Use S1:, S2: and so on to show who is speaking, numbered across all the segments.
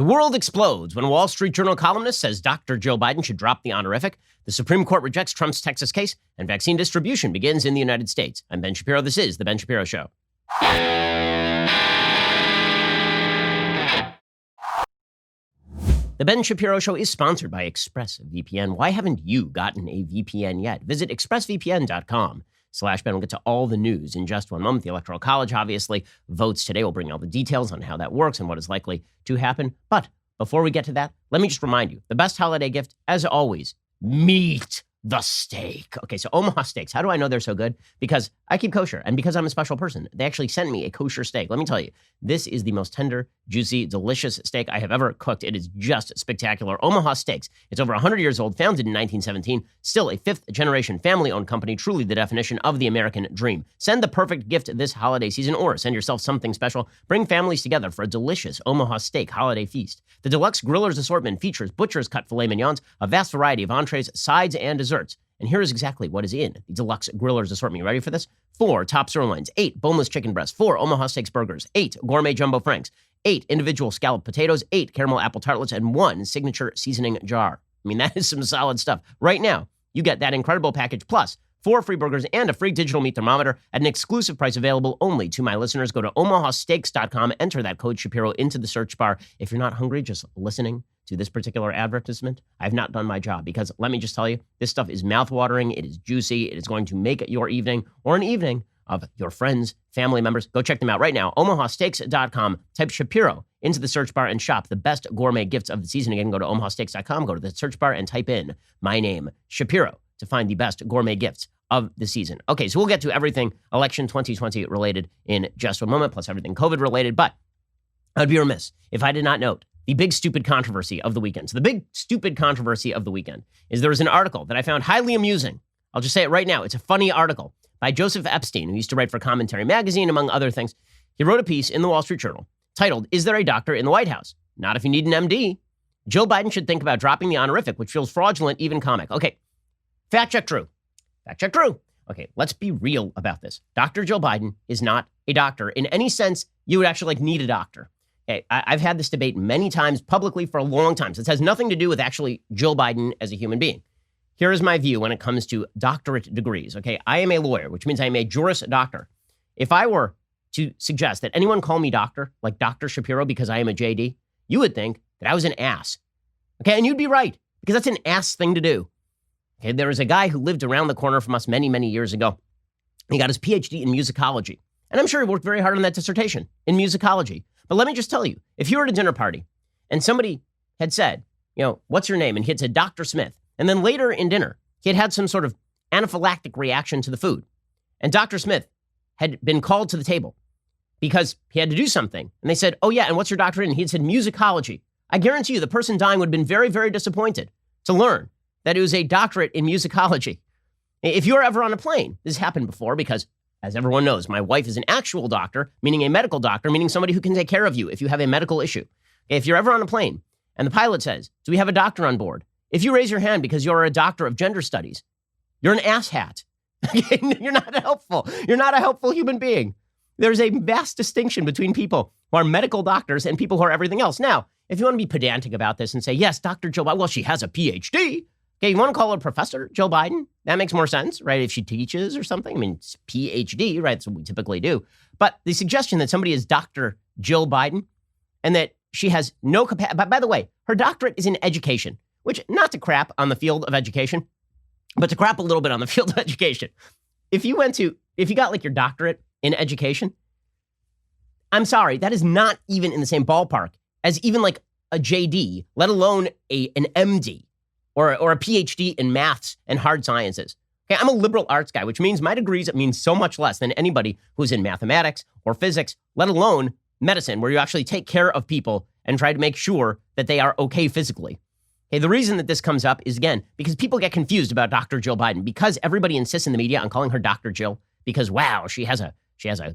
S1: The world explodes when a Wall Street Journal columnist says Dr. Joe Biden should drop the honorific. The Supreme Court rejects Trump's Texas case, and vaccine distribution begins in the United States. I'm Ben Shapiro. This is The Ben Shapiro Show. The Ben Shapiro Show is sponsored by ExpressVPN. Why haven't you gotten a VPN yet? Visit expressvpn.com/Ben. We'll get to all the news in just one moment. The Electoral College, obviously, votes today. We'll bring you all the details on how that works and what is likely to happen. But before we get to that, let me just remind you, the best holiday gift, as always, meat the steak. Okay, so Omaha Steaks. How do I know they're so good? Because I keep kosher, and because I'm a special person. They actually sent me a kosher steak. Let me tell you, this is the most tender, juicy, delicious steak I have ever cooked. It is just spectacular. Omaha Steaks. It's over 100 years old, founded in 1917, still a fifth-generation family-owned company, truly the definition of the American dream. Send the perfect gift this holiday season, or send yourself something special. Bring families together for a delicious Omaha Steak holiday feast. The deluxe griller's assortment features butcher's cut filet mignons, a vast variety of entrees, sides, and desserts. And here is exactly what is in the deluxe griller's assortment. You ready for this? 4 top sirloins, 8 boneless chicken breasts, 4 Omaha Steaks burgers, 8 gourmet jumbo franks, 8 individual scalloped potatoes, 8 caramel apple tartlets, and 1 signature seasoning jar. I mean, that is some solid stuff. Right now, you get that incredible package plus 4 free burgers and a free digital meat thermometer at an exclusive price available only to my listeners. Go to omahasteaks.com, enter that code Shapiro into the search bar. If you're not hungry, just listening to this particular advertisement, I've not done my job, because let me just tell you, this stuff is mouthwatering. It is juicy. It is going to make your evening or an evening of your friends, family members. Go check them out right now. omahasteaks.com. Type Shapiro into the search bar and shop the best gourmet gifts of the season. Again, go to omahasteaks.com, go to the search bar and type in my name, Shapiro, to find the best gourmet gifts of the season. Okay, so we'll get to everything election 2020 related in just a moment, plus everything COVID related. But I'd be remiss if I did not note the big stupid controversy of the weekend. So the big stupid controversy of the weekend is there was an article that I found highly amusing. I'll just say it right now. It's a funny article by Joseph Epstein, who used to write for Commentary Magazine, among other things. He wrote a piece in the Wall Street Journal titled, "Is there a doctor in the White House? Not if you need an MD. Joe Biden should think about dropping the honorific, which feels fraudulent, even comic." Okay, fact check true. Fact check true. Okay, let's be real about this. Dr. Joe Biden is not a doctor in any sense you would actually need a doctor. Okay, I've had this debate many times publicly for a long time. So this has nothing to do with actually Joe Biden as a human being. Here is my view when it comes to doctorate degrees. Okay, I am a lawyer, which means I am a Juris Doctor. If I were to suggest that anyone call me doctor, like Dr. Shapiro, because I am a JD, you would think that I was an ass. Okay, and you'd be right, because that's an ass thing to do. Okay, there was a guy who lived around the corner from us many, many years ago. He got his PhD in musicology. And I'm sure he worked very hard on that dissertation in musicology. But let me just tell you, if you were at a dinner party and somebody had said, what's your name? And he had said, Dr. Smith. And then later in dinner, he had had some sort of anaphylactic reaction to the food. And Dr. Smith had been called to the table because he had to do something. And they said, oh yeah, and what's your doctorate? And he had said musicology. I guarantee you the person dying would have been very, very disappointed to learn that it was a doctorate in musicology. If you're ever on a plane, this happened before because, as everyone knows, my wife is an actual doctor, meaning a medical doctor, meaning somebody who can take care of you if you have a medical issue. Okay, if you're ever on a plane and the pilot says, do we have a doctor on board? If you raise your hand because you're a doctor of gender studies, you're an asshat. Okay, you're not helpful. You're not a helpful human being. There's a vast distinction between people who are medical doctors and people who are everything else. Now, if you want to be pedantic about this and say, yes, Dr. Joe Biden, well, she has a PhD. Okay, you want to call her Professor Joe Biden? That makes more sense, right? If she teaches or something. I mean, it's PhD, right? That's what we typically do. But the suggestion that somebody is Dr. Jill Biden and that she has no capacity, by the way, her doctorate is in education, which, not to crap on the field of education, but to crap a little bit on the field of education. If you got like your doctorate in education, I'm sorry, that is not even in the same ballpark as even like a JD, let alone an MD. Or a PhD in maths and hard sciences. Okay, I'm a liberal arts guy, which means my degrees mean so much less than anybody who's in mathematics or physics, let alone medicine, where you actually take care of people and try to make sure that they are okay physically. Okay, the reason that this comes up is, again, because people get confused about Dr. Jill Biden, because everybody insists in the media on calling her Dr. Jill, because, wow, she has a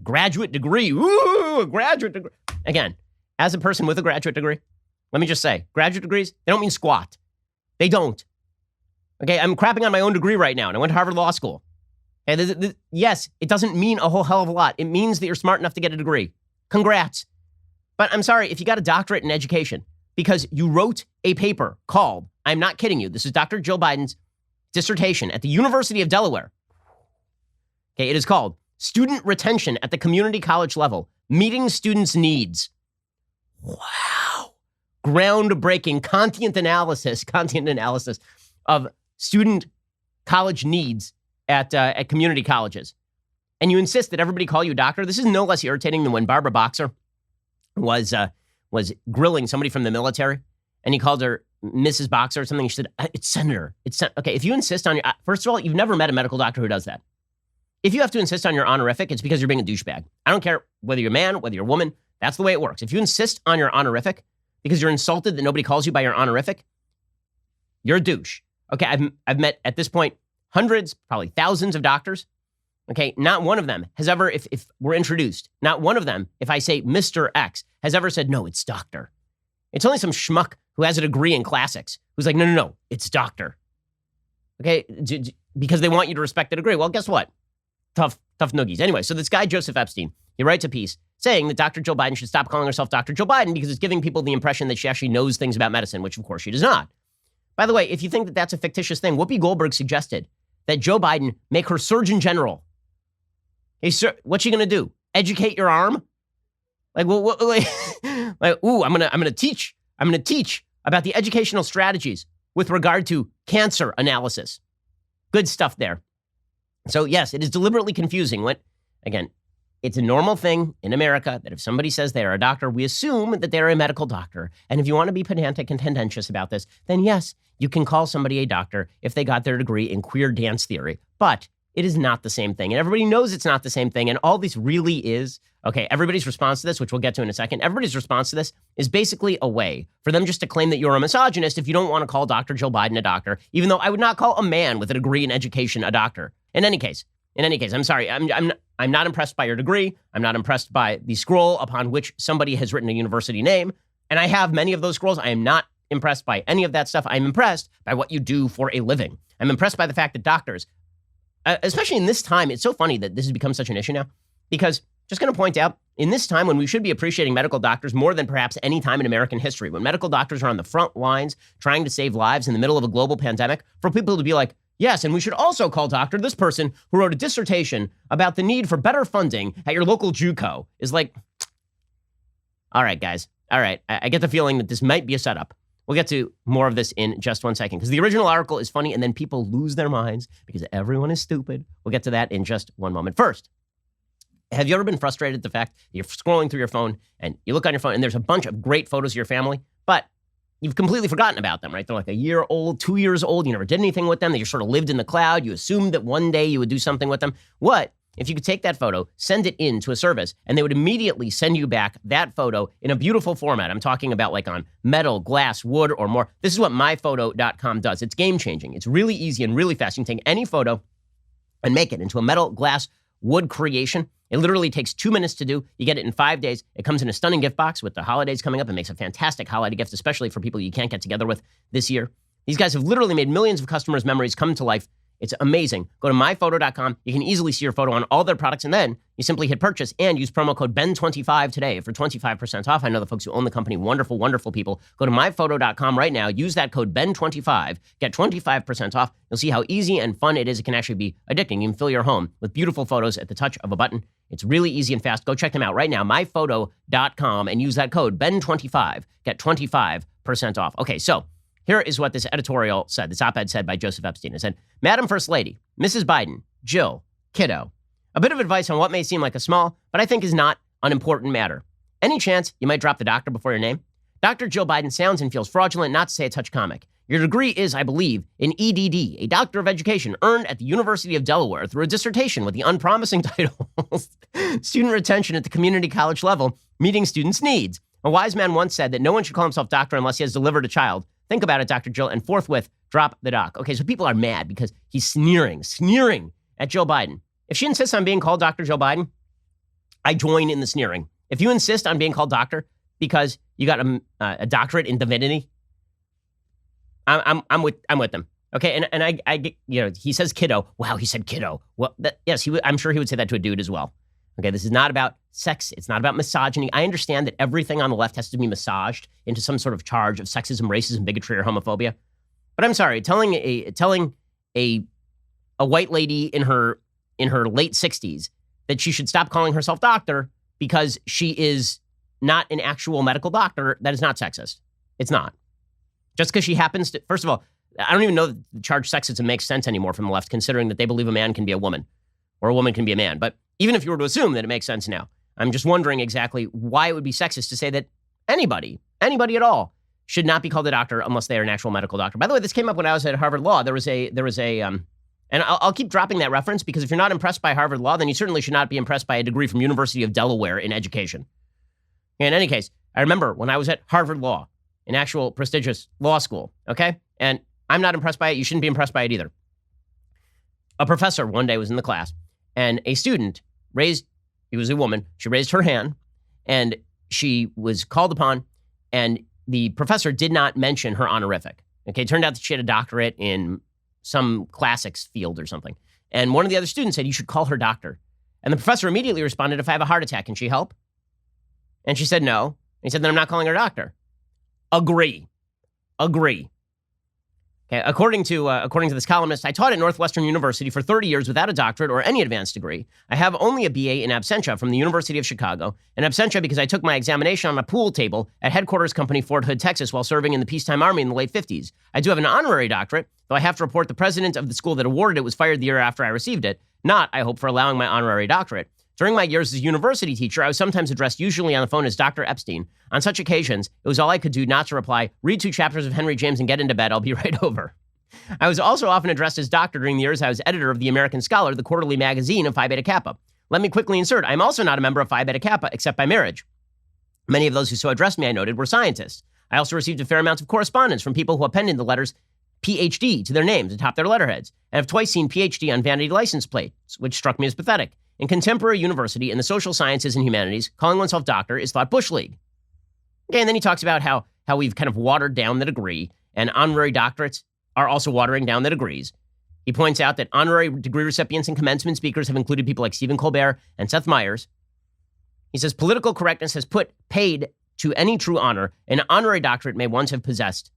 S1: graduate degree. Ooh, a graduate degree. Again, as a person with a graduate degree, let me just say, graduate degrees, they don't mean squat. They don't. Okay, I'm crapping on my own degree right now, and I went to Harvard Law School. Okay, yes, it doesn't mean a whole hell of a lot. It means that you're smart enough to get a degree. Congrats. But I'm sorry, if you got a doctorate in education, because you wrote a paper called, I'm not kidding you, this is Dr. Jill Biden's dissertation at the University of Delaware. Okay, it is called Student Retention at the Community College Level, Meeting Students' Needs. Wow. Groundbreaking content analysis of student college needs at community colleges. And you insist that everybody call you doctor. This is no less irritating than when Barbara Boxer was grilling somebody from the military, and he called her Mrs. Boxer or something. She said, it's Senator. Okay, if you insist on your, first of all, you've never met a medical doctor who does that. If you have to insist on your honorific, it's because you're being a douchebag. I don't care whether you're a man, whether you're a woman. That's the way it works. If you insist on your honorific because you're insulted that nobody calls you by your honorific, you're a douche. Okay, I've met, at this point, hundreds, probably thousands of doctors. Okay, not one of them has ever, if we're introduced, not one of them, if I say Mr. X, has ever said, no, it's doctor. It's only some schmuck who has a degree in classics who's like, no, it's doctor. Okay, because they want you to respect the degree. Well, guess what? Tough noogies. Anyway, so this guy, Joseph Epstein, he writes a piece saying that Dr. Jill Biden should stop calling herself Dr. Jill Biden because it's giving people the impression that she actually knows things about medicine, which of course she does not. By the way, if you think that that's a fictitious thing, Whoopi Goldberg suggested that Joe Biden make her Surgeon General. Hey, sir, what's she going to do? Educate your arm? Like, I'm gonna teach about the educational strategies with regard to cancer analysis. Good stuff there. So yes, it is deliberately confusing. Again, it's a normal thing in America that if somebody says they are a doctor, we assume that they're a medical doctor. And if you want to be pedantic and tendentious about this, then yes, you can call somebody a doctor if they got their degree in queer dance theory. But it is not the same thing. And everybody knows it's not the same thing. And all this really is, okay, everybody's response to this, which we'll get to in a second, everybody's response to this is basically a way for them just to claim that you're a misogynist if you don't want to call Dr. Jill Biden a doctor, even though I would not call a man with a degree in education a doctor. In any case, I'm sorry. I'm not impressed by your degree. I'm not impressed by the scroll upon which somebody has written a university name. And I have many of those scrolls. I am not impressed by any of that stuff. I'm impressed by what you do for a living. I'm impressed by the fact that doctors, especially in this time, it's so funny that this has become such an issue now, because just going to point out, in this time when we should be appreciating medical doctors more than perhaps any time in American history, when medical doctors are on the front lines trying to save lives in the middle of a global pandemic, for people to be like, yes, and we should also call doctor this person who wrote a dissertation about the need for better funding at your local JUCO, is like, all right, guys. All right. I get the feeling that this might be a setup. We'll get to more of this in just one second, because the original article is funny and then people lose their minds because everyone is stupid. We'll get to that in just one moment. First, have you ever been frustrated at the fact that you're scrolling through your phone and you look on your phone and there's a bunch of great photos of your family, but you've completely forgotten about them, right? They're like a year old, 2 years old. You never did anything with them. They just sort of lived in the cloud. You assumed that one day you would do something with them. What if you could take that photo, send it in to a service, and they would immediately send you back that photo in a beautiful format? I'm talking about like on metal, glass, wood, or more. This is what myphoto.com does. It's game-changing. It's really easy and really fast. You can take any photo and make it into a metal, glass, wood creation. It literally takes 2 minutes to do. You get it in 5 days. It comes in a stunning gift box with the holidays coming up. It makes a fantastic holiday gift, especially for people you can't get together with this year. These guys have literally made millions of customers' memories come to life. It's amazing. Go to myphoto.com. You can easily see your photo on all their products, and then you simply hit purchase and use promo code BEN25 today for 25% off. I know the folks who own the company, wonderful, wonderful people. Go to myphoto.com right now. Use that code BEN25. Get 25% off. You'll see how easy and fun it is. It can actually be addicting. You can fill your home with beautiful photos at the touch of a button. It's really easy and fast. Go check them out right now, myphoto.com, and use that code BEN25. Get 25% off. Okay, so here is what this editorial said, this op-ed said by Joseph Epstein. It said, Madam First Lady, Mrs. Biden, Jill, kiddo, a bit of advice on what may seem like a small, but I think is not unimportant matter. Any chance you might drop the doctor before your name? Dr. Jill Biden sounds and feels fraudulent, not to say a touch comic. Your degree is, I believe, in EDD, a Doctor of Education earned at the University of Delaware through a dissertation with the unpromising title, Student Retention at the Community College Level, Meeting Students' Needs. A wise man once said that no one should call himself doctor unless he has delivered a child. Think about it, Dr. Jill, and forthwith drop the doc. Okay, so people are mad because he's sneering at Jill Biden. If she insists on being called Dr. Jill Biden, I join in the sneering. If you insist on being called doctor because you got a doctorate in divinity, I'm with them. Okay, and I he says kiddo. Wow, he said kiddo. Well, yes, I'm sure he would say that to a dude as well. Okay, this is not about sex. It's not about misogyny. I understand that everything on the left has to be massaged into some sort of charge of sexism, racism, bigotry, or homophobia. But I'm sorry, telling a white lady in her late 60s that she should stop calling herself doctor because she is not an actual medical doctor, that is not sexist. It's not. Just because she happens to, first of all, I don't even know that the charge sexism makes sense anymore from the left, considering that they believe a man can be a woman or a woman can be a man. But even if you were to assume that it makes sense now, I'm just wondering exactly why it would be sexist to say that anybody at all should not be called a doctor unless they are an actual medical doctor. By the way, this came up when I was at Harvard Law. There was a and I'll keep dropping that reference because if you're not impressed by Harvard Law, then you certainly should not be impressed by a degree from University of Delaware in education. In any case, I remember when I was at Harvard Law, an actual prestigious law school, okay? And I'm not impressed by it. You shouldn't be impressed by it either. A professor one day was in the class, and a student he was a woman, she raised her hand, and she was called upon, and the professor did not mention her honorific. Okay, it turned out that she had a doctorate in some classics field or something. And one of the other students said, you should call her doctor. And the professor immediately responded, if I have a heart attack, can she help? And she said, no. And he said, then I'm not calling her doctor. Agree. Okay, according to this columnist, I taught at Northwestern University for 30 years without a doctorate or any advanced degree. I have only a BA in absentia from the University of Chicago, in absentia because I took my examination on a pool table at headquarters company Fort Hood, Texas, while serving in the peacetime army in the late 50s. I do have an honorary doctorate, though I have to report the president of the school that awarded it was fired the year after I received it, not, I hope, for allowing my honorary doctorate. During my years as a university teacher, I was sometimes addressed usually on the phone as Dr. Epstein. On such occasions, it was all I could do not to reply, read 2 chapters of Henry James and get into bed, I'll be right over. I was also often addressed as doctor during the years I was editor of the American Scholar, the quarterly magazine of Phi Beta Kappa. Let me quickly insert, I'm also not a member of Phi Beta Kappa, except by marriage. Many of those who so addressed me, I noted, were scientists. I also received a fair amount of correspondence from people who appended the letters PhD to their names atop their letterheads, and have twice seen PhD on vanity license plates, which struck me as pathetic. In contemporary university in the social sciences and humanities, calling oneself doctor is thought Bush League. Okay, and then he talks about how we've kind of watered down the degree, and honorary doctorates are also watering down the degrees. He points out that honorary degree recipients and commencement speakers have included people like Stephen Colbert and Seth Meyers. He says political correctness has put paid to any true honor an honorary doctorate may once have possessed.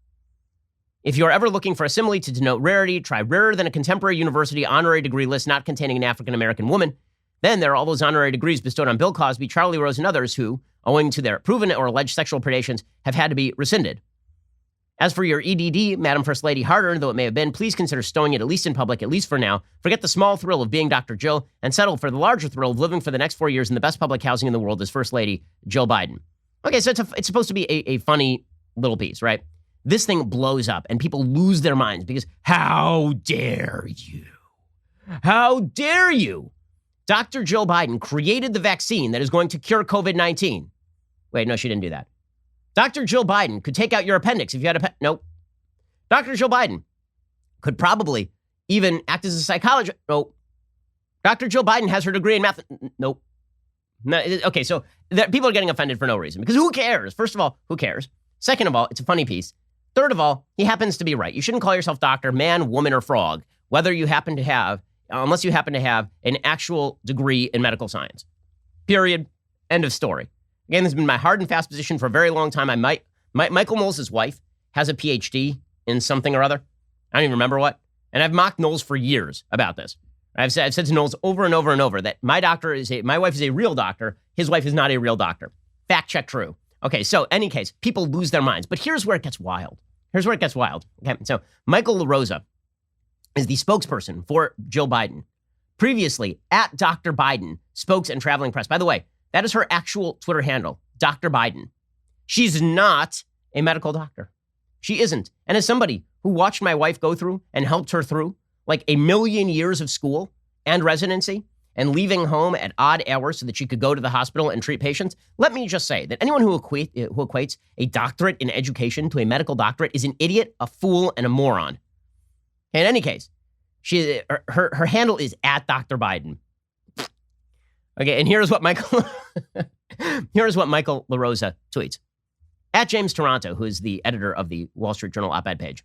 S1: If you are ever looking for a simile to denote rarity, try rarer than a contemporary university honorary degree list not containing an African-American woman. Then there are all those honorary degrees bestowed on Bill Cosby, Charlie Rose, and others who, owing to their proven or alleged sexual predations, have had to be rescinded. As for your EDD, Madam First Lady, harder though it may have been, please consider stowing it at least in public, at least for now. Forget the small thrill of being Dr. Jill and settle for the larger thrill of living for the next 4 years in the best public housing in the world as First Lady Jill Biden. Okay, so it's supposed to be a funny little piece, right? This thing blows up and people lose their minds because how dare you? How dare you? Dr. Jill Biden created the vaccine that is going to cure COVID-19. Wait, no, she didn't do that. Dr. Jill Biden could take out your appendix if you had a nope. Dr. Jill Biden could probably even act as a psychologist. Nope. Dr. Jill Biden has her degree in math. Nope. No, okay, so people are getting offended for no reason because who cares? First of all, who cares? Second of all, it's a funny piece. Third of all, he happens to be right. You shouldn't call yourself doctor, man, woman, or frog, unless you happen to have an actual degree in medical science. Period. End of story. Again, this has been my hard and fast position for a very long time. Michael Knowles' wife has a PhD in something or other. I don't even remember what. And I've mocked Knowles for years about this. I've said to Knowles over and over and over that my wife is a real doctor. His wife is not a real doctor. Fact check true. Okay, so any case, people lose their minds. But here's where it gets wild. Okay, so Michael LaRosa is the spokesperson for Jill Biden. Previously, at Dr. Biden, spokes and traveling press. By the way, that is her actual Twitter handle, Dr. Biden. She's not a medical doctor. She isn't. And as somebody who watched my wife go through and helped her through like 1 million years of school and residency and leaving home at odd hours so that she could go to the hospital and treat patients, let me just say that anyone who equates a doctorate in education to a medical doctorate is an idiot, a fool, and a moron. In any case, her handle is at Dr. Biden. Okay, and here's what Michael LaRosa tweets. At James Toronto, who is the editor of the Wall Street Journal op-ed page.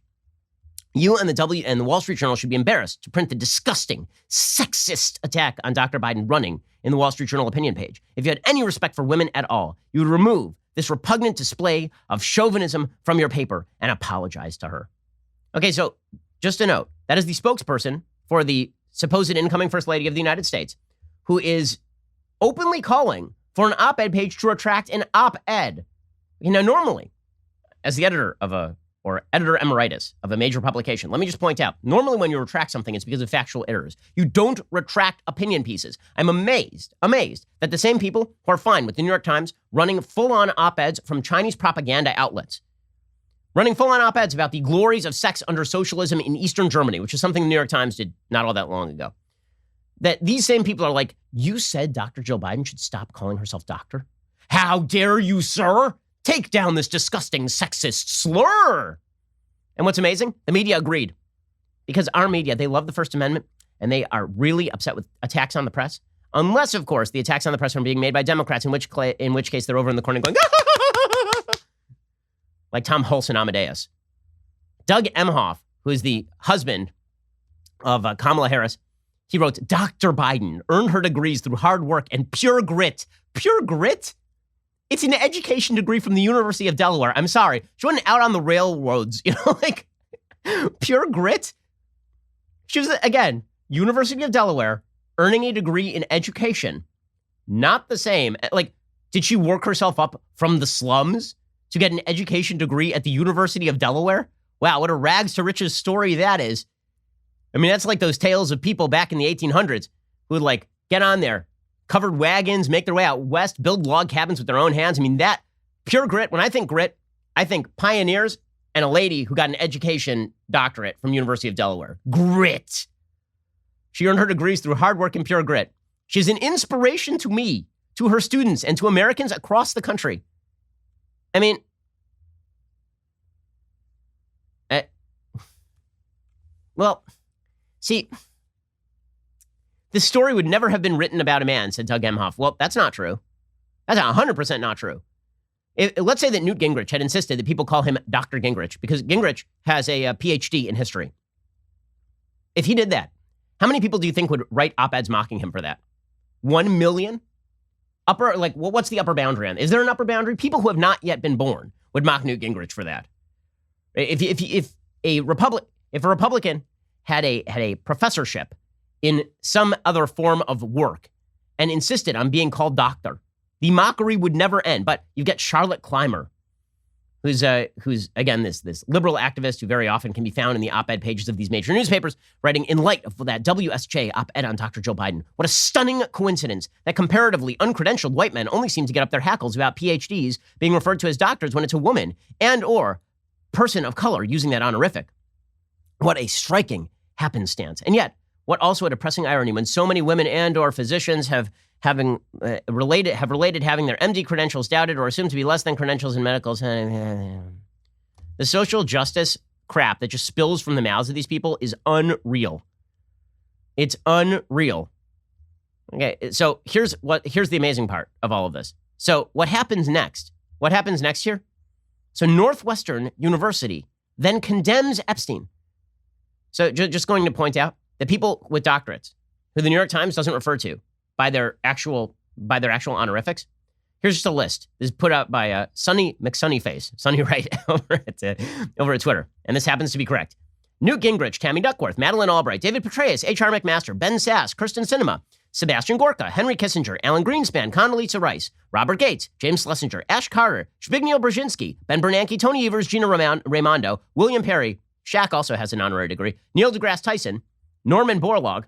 S1: You and the Wall Street Journal should be embarrassed to print the disgusting, sexist attack on Dr. Biden running in the Wall Street Journal opinion page. If you had any respect for women at all, you would remove this repugnant display of chauvinism from your paper and apologize to her. Okay, so just a note, that is the spokesperson for the supposed incoming First Lady of the United States, who is openly calling for an op-ed page to retract an op-ed. Now, normally, as the editor emeritus of a major publication, let me just point out, normally when you retract something, it's because of factual errors. You don't retract opinion pieces. I'm amazed that the same people who are fine with the New York Times running full-on op-eds from Chinese propaganda outlets, running full-on op-eds about the glories of sex under socialism in Eastern Germany, which is something the New York Times did not all that long ago, that these same people are like, you said Dr. Jill Biden should stop calling herself doctor? How dare you, sir? Take down this disgusting sexist slur. And what's amazing? The media agreed. Because our media, they love the First Amendment, and they are really upset with attacks on the press. Unless, of course, the attacks on the press are being made by Democrats, in which case they're over in the corner going, like Tom Hulse and Amadeus. Doug Emhoff, who is the husband of Kamala Harris, he wrote, Dr. Biden earned her degrees through hard work and pure grit. Pure grit? It's an education degree from the University of Delaware. I'm sorry. She wasn't out on the railroads, like pure grit. She was, again, University of Delaware, earning a degree in education. Not the same. Like, did she work herself up from the slums to get an education degree at the University of Delaware? Wow, what a rags to riches story that is. I mean, that's like those tales of people back in the 1800s who would like get on there, covered wagons, make their way out west, build log cabins with their own hands. I mean, that pure grit. When I think grit, I think pioneers and a lady who got an education doctorate from University of Delaware. Grit. She earned her degrees through hard work and pure grit. She's an inspiration to me, to her students, and to Americans across the country. I mean, well, see, this story would never have been written about a man, said Doug Emhoff. Well, that's not true. That's 100% not true. Let's say that Newt Gingrich had insisted that people call him Dr. Gingrich because Gingrich has a PhD in history. If he did that, how many people do you think would write op-eds mocking him for that? 1 million? What's the upper boundary on? Is there an upper boundary? People who have not yet been born would mock Newt Gingrich for that. If a Republican had a professorship in some other form of work and insisted on being called doctor, the mockery would never end. But you get Charlotte Clymer, who's again, this liberal activist who very often can be found in the op-ed pages of these major newspapers, writing in light of that WSJ op-ed on Dr. Joe Biden. What a stunning coincidence that comparatively uncredentialed white men only seem to get up their hackles about PhDs being referred to as doctors when it's a woman and or person of color using that honorific. What a striking happenstance. And yet, what also a depressing irony when so many women and or physicians have related having their MD credentials doubted or assumed to be less than credentials in medicals. The social justice crap that just spills from the mouths of these people is unreal. It's unreal. Okay, so here's the amazing part of all of this. So what happens next? What happens next here? So Northwestern University then condemns Epstein. So just going to point out that people with doctorates, who the New York Times doesn't refer to by their actual honorifics, here's just a list. This is put out by Sonny McSunnyface, Sonny Wright over at Twitter, and this happens to be correct. Newt Gingrich, Tammy Duckworth, Madeleine Albright, David Petraeus, H.R. McMaster, Ben Sass, Kirsten Sinema, Sebastian Gorka, Henry Kissinger, Alan Greenspan, Condoleezza Rice, Robert Gates, James Schlesinger, Ash Carter, Zbigniew Brzezinski, Ben Bernanke, Tony Evers, Gina Raimondo, William Perry, Shaq also has an honorary degree, Neil deGrasse Tyson, Norman Borlaug.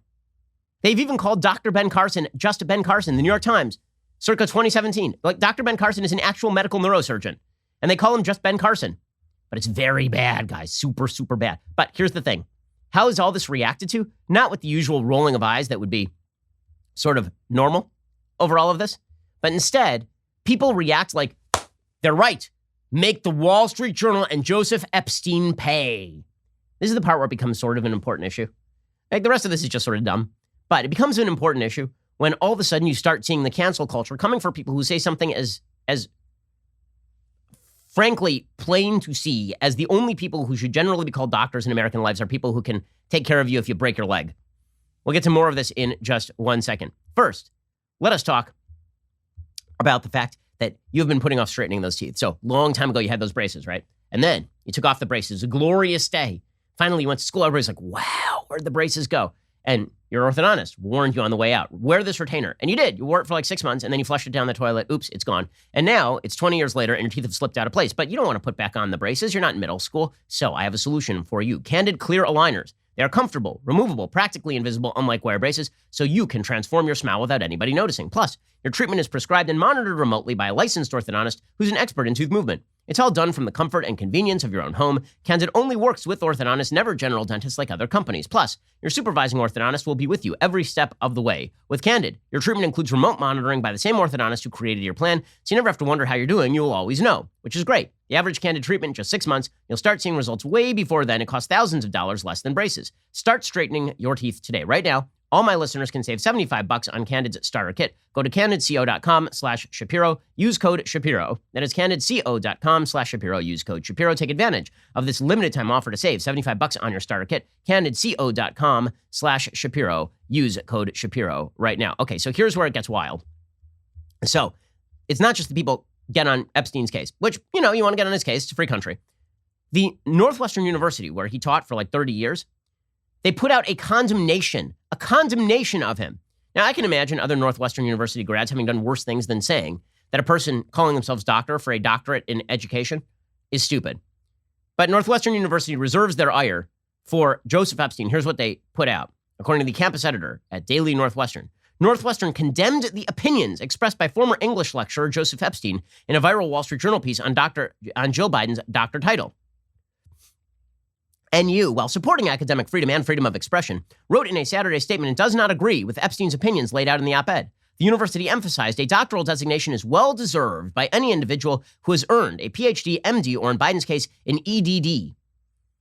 S1: They've even called Dr. Ben Carson just Ben Carson, the New York Times, circa 2017. Like, Dr. Ben Carson is an actual medical neurosurgeon, and they call him just Ben Carson. But it's very bad, guys. Super, super bad. But here's the thing. How is all this reacted to? Not with the usual rolling of eyes that would be sort of normal over all of this, but instead, people react like, they're right. Make the Wall Street Journal and Joseph Epstein pay. This is the part where it becomes sort of an important issue. Like, the rest of this is just sort of dumb. But it becomes an important issue when all of a sudden you start seeing the cancel culture coming for people who say something as frankly plain to see as the only people who should generally be called doctors in American lives are people who can take care of you if you break your leg. We'll get to more of this in just 1 second. First, let us talk about the fact that you have been putting off straightening those teeth. So, long time ago, you had those braces, right? And then you took off the braces. A glorious day. Finally, you went to school. Everybody's like, wow, where'd the braces go? And your orthodontist warned you on the way out, wear this retainer. And you did. You wore it for like 6 months, and then you flushed it down the toilet. Oops, it's gone. And now it's 20 years later, and your teeth have slipped out of place. But you don't want to put back on the braces. You're not in middle school. So I have a solution for you. Candid Clear Aligners. They are comfortable, removable, practically invisible, unlike wire braces, so you can transform your smile without anybody noticing. Plus, your treatment is prescribed and monitored remotely by a licensed orthodontist who's an expert in tooth movement. It's all done from the comfort and convenience of your own home. Candid only works with orthodontists, never general dentists like other companies. Plus, your supervising orthodontist will be with you every step of the way. With Candid, your treatment includes remote monitoring by the same orthodontist who created your plan, so you never have to wonder how you're doing. You'll always know, which is great. The average Candid treatment, just 6 months. You'll start seeing results way before then. It costs thousands of dollars less than braces. Start straightening your teeth today. Right now, all my listeners can save $75 on Candid's starter kit. Go to candidco.com/Shapiro. Use code Shapiro. That is candidco.com/Shapiro. Use code Shapiro. Take advantage of this limited time offer to save $75 on your starter kit. candidco.com/Shapiro. Use code Shapiro right now. Okay, so here's where it gets wild. So it's not just the people get on Epstein's case, which, you want to get on his case. It's a free country. The Northwestern University, where he taught for like 30 years, they put out a condemnation of him. Now, I can imagine other Northwestern University grads having done worse things than saying that a person calling themselves doctor for a doctorate in education is stupid. But Northwestern University reserves their ire for Joseph Epstein. Here's what they put out. According to the campus editor at Daily Northwestern, Northwestern condemned the opinions expressed by former English lecturer Joseph Epstein in a viral Wall Street Journal piece on Joe Biden's doctor title. NU, while supporting academic freedom and freedom of expression, wrote in a Saturday statement it does not agree with Epstein's opinions laid out in the op-ed. The university emphasized a doctoral designation is well-deserved by any individual who has earned a PhD, MD, or in Biden's case, an EDD.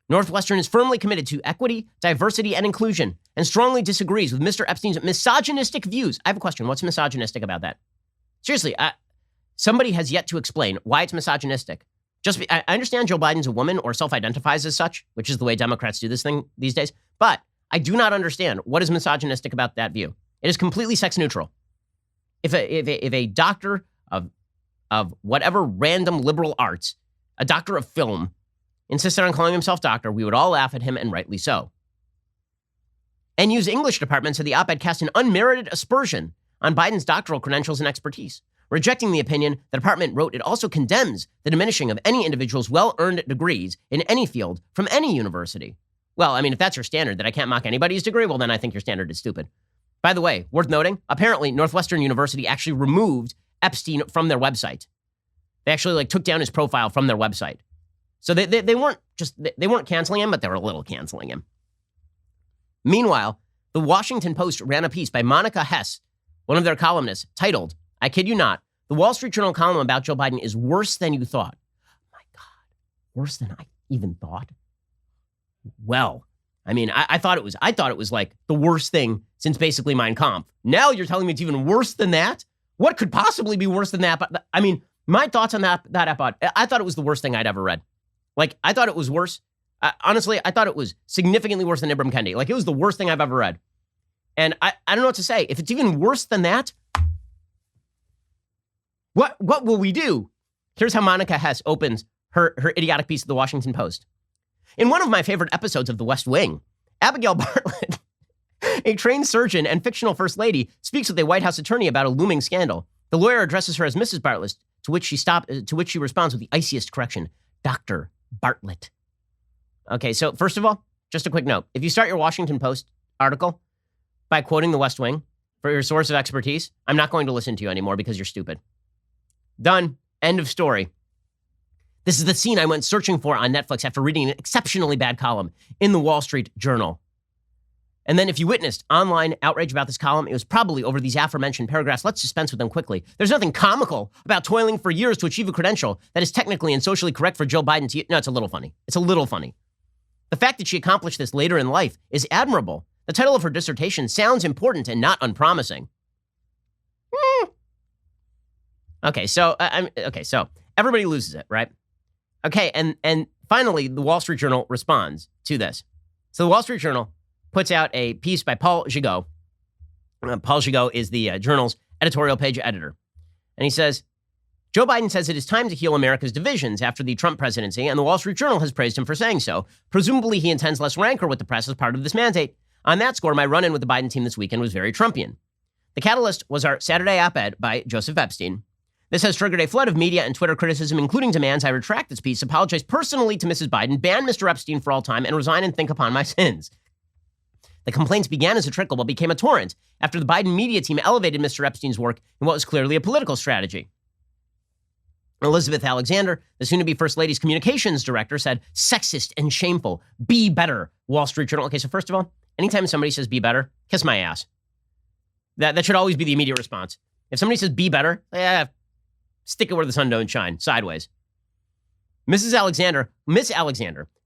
S1: Northwestern is firmly committed to equity, diversity, and inclusion, and strongly disagrees with Mr. Epstein's misogynistic views. I have a question. What's misogynistic about that? Seriously, somebody has yet to explain why it's misogynistic. I understand Joe Biden's a woman or self-identifies as such, which is the way Democrats do this thing these days. But I do not understand what is misogynistic about that view. It is completely sex neutral. If a doctor of whatever random liberal arts, a doctor of film, insisted on calling himself doctor, we would all laugh at him, and rightly so. NU's English department said the op-ed cast an unmerited aspersion on Biden's doctoral credentials and expertise. Rejecting the opinion, the department wrote it also condemns the diminishing of any individual's well-earned degrees in any field from any university. Well, I mean, if that's your standard, that I can't mock anybody's degree, well, then I think your standard is stupid. By the way, worth noting, apparently Northwestern University actually removed Epstein from their website. They actually took down his profile from their website. So they weren't canceling him, but they were a little canceling him. Meanwhile, the Washington Post ran a piece by Monica Hess, one of their columnists, titled, I kid you not, the Wall Street Journal column about Joe Biden is worse than you thought. My God, worse than I even thought? Well, I mean, I thought it was like the worst thing since basically Mein Kampf. Now you're telling me it's even worse than that? What could possibly be worse than that? But I mean, my thoughts on that episode, I thought it was the worst thing I'd ever read. I thought it was worse. Honestly, I thought it was significantly worse than Ibram Kendi. It was the worst thing I've ever read. And I don't know what to say. If it's even worse than that, what will we do? Here's how Monica Hess opens her idiotic piece of the Washington Post. In one of my favorite episodes of The West Wing, Abigail Bartlett, a trained surgeon and fictional first lady, speaks with a White House attorney about a looming scandal. The lawyer addresses her as Mrs. Bartlett, to which she responds with the iciest correction, Dr. Bartlett. Okay, so first of all, just a quick note. If you start your Washington Post article by quoting The West Wing for your source of expertise, I'm not going to listen to you anymore because you're stupid. Done. End of story. This is the scene I went searching for on Netflix after reading an exceptionally bad column in the Wall Street Journal. And then if you witnessed online outrage about this column, it was probably over these aforementioned paragraphs. Let's dispense with them quickly. There's nothing comical about toiling for years to achieve a credential that is technically and socially correct for Joe Biden to... No, it's a little funny. It's a little funny. The fact that she accomplished this later in life is admirable. The title of her dissertation sounds important and not unpromising. Okay, so everybody loses it, right? Okay, and finally, the Wall Street Journal responds to this. So the Wall Street Journal puts out a piece by Paul Gigot. Paul Gigot is the journal's editorial page editor. And he says, Joe Biden says it is time to heal America's divisions after the Trump presidency, and the Wall Street Journal has praised him for saying so. Presumably, he intends less rancor with the press as part of this mandate. On that score, my run-in with the Biden team this weekend was very Trumpian. The catalyst was our Saturday op-ed by Joseph Epstein. This has triggered a flood of media and Twitter criticism, including demands I retract this piece, apologize personally to Mrs. Biden, ban Mr. Epstein for all time, and resign and think upon my sins. The complaints began as a trickle, but became a torrent after the Biden media team elevated Mr. Epstein's work in what was clearly a political strategy. Elizabeth Alexander, the soon-to-be First Lady's communications director, said, sexist and shameful. Be better, Wall Street Journal. Okay, so first of all, anytime somebody says be better, kiss my ass. That should always be the immediate response. If somebody says be better, stick it where the sun don't shine, sideways. Miss Alexander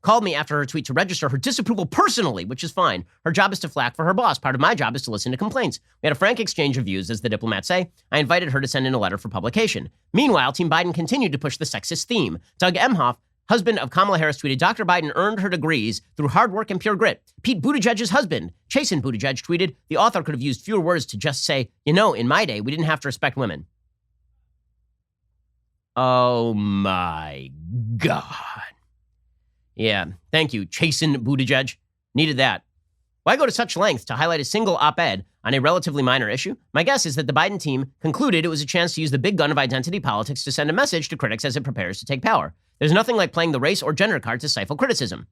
S1: called me after her tweet to register her disapproval personally, which is fine. Her job is to flack for her boss. Part of my job is to listen to complaints. We had a frank exchange of views, as the diplomats say. I invited her to send in a letter for publication. Meanwhile, Team Biden continued to push the sexist theme. Doug Emhoff, husband of Kamala Harris, tweeted, Dr. Biden earned her degrees through hard work and pure grit. Pete Buttigieg's husband, Chasten Buttigieg, tweeted, the author could have used fewer words to just say, you know, in my day, we didn't have to respect women. Oh my God. Yeah, thank you, Chasten Buttigieg. Needed that. Why go to such lengths to highlight a single op-ed on a relatively minor issue? My guess is that the Biden team concluded it was a chance to use the big gun of identity politics to send a message to critics as it prepares to take power. There's nothing like playing the race or gender card to stifle criticism.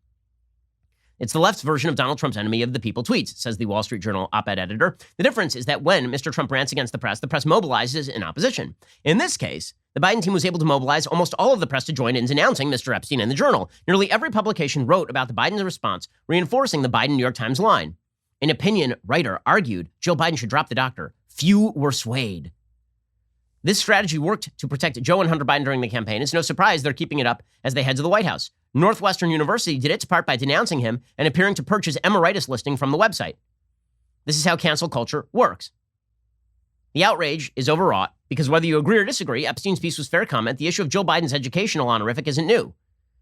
S1: It's the left's version of Donald Trump's enemy of the people tweets, says the Wall Street Journal op-ed editor. The difference is that when Mr. Trump rants against the press mobilizes in opposition. In this case, the Biden team was able to mobilize almost all of the press to join in denouncing Mr. Epstein in the Journal. Nearly every publication wrote about the Biden's response, reinforcing the Biden New York Times line. An opinion writer argued Joe Biden should drop the doctor. Few were swayed. This strategy worked to protect Joe and Hunter Biden during the campaign. It's no surprise they're keeping it up as they head to the White House. Northwestern University did its part by denouncing him and appearing to purchase emeritus listing from the website. This is how cancel culture works. The outrage is overwrought because whether you agree or disagree, Epstein's piece was fair comment. The issue of Joe Biden's educational honorific isn't new.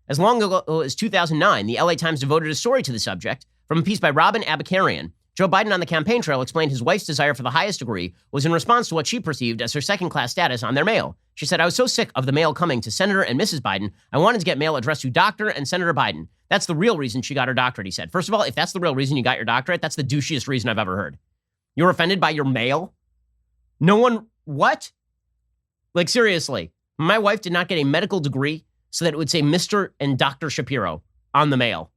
S1: As long ago as 2009, the LA Times devoted a story to the subject. From a piece by Robin Abakarian, Joe Biden on the campaign trail explained his wife's desire for the highest degree was in response to what she perceived as her second-class status on their mail. She said, I was so sick of the mail coming to Senator and Mrs. Biden, I wanted to get mail addressed to Dr. and Senator Biden. That's the real reason she got her doctorate, he said. First of all, if that's the real reason you got your doctorate, that's the douchiest reason I've ever heard. You're offended by your mail? No one, what? Like, seriously, my wife did not get a medical degree so that it would say Mr. and Dr. Shapiro on the mail.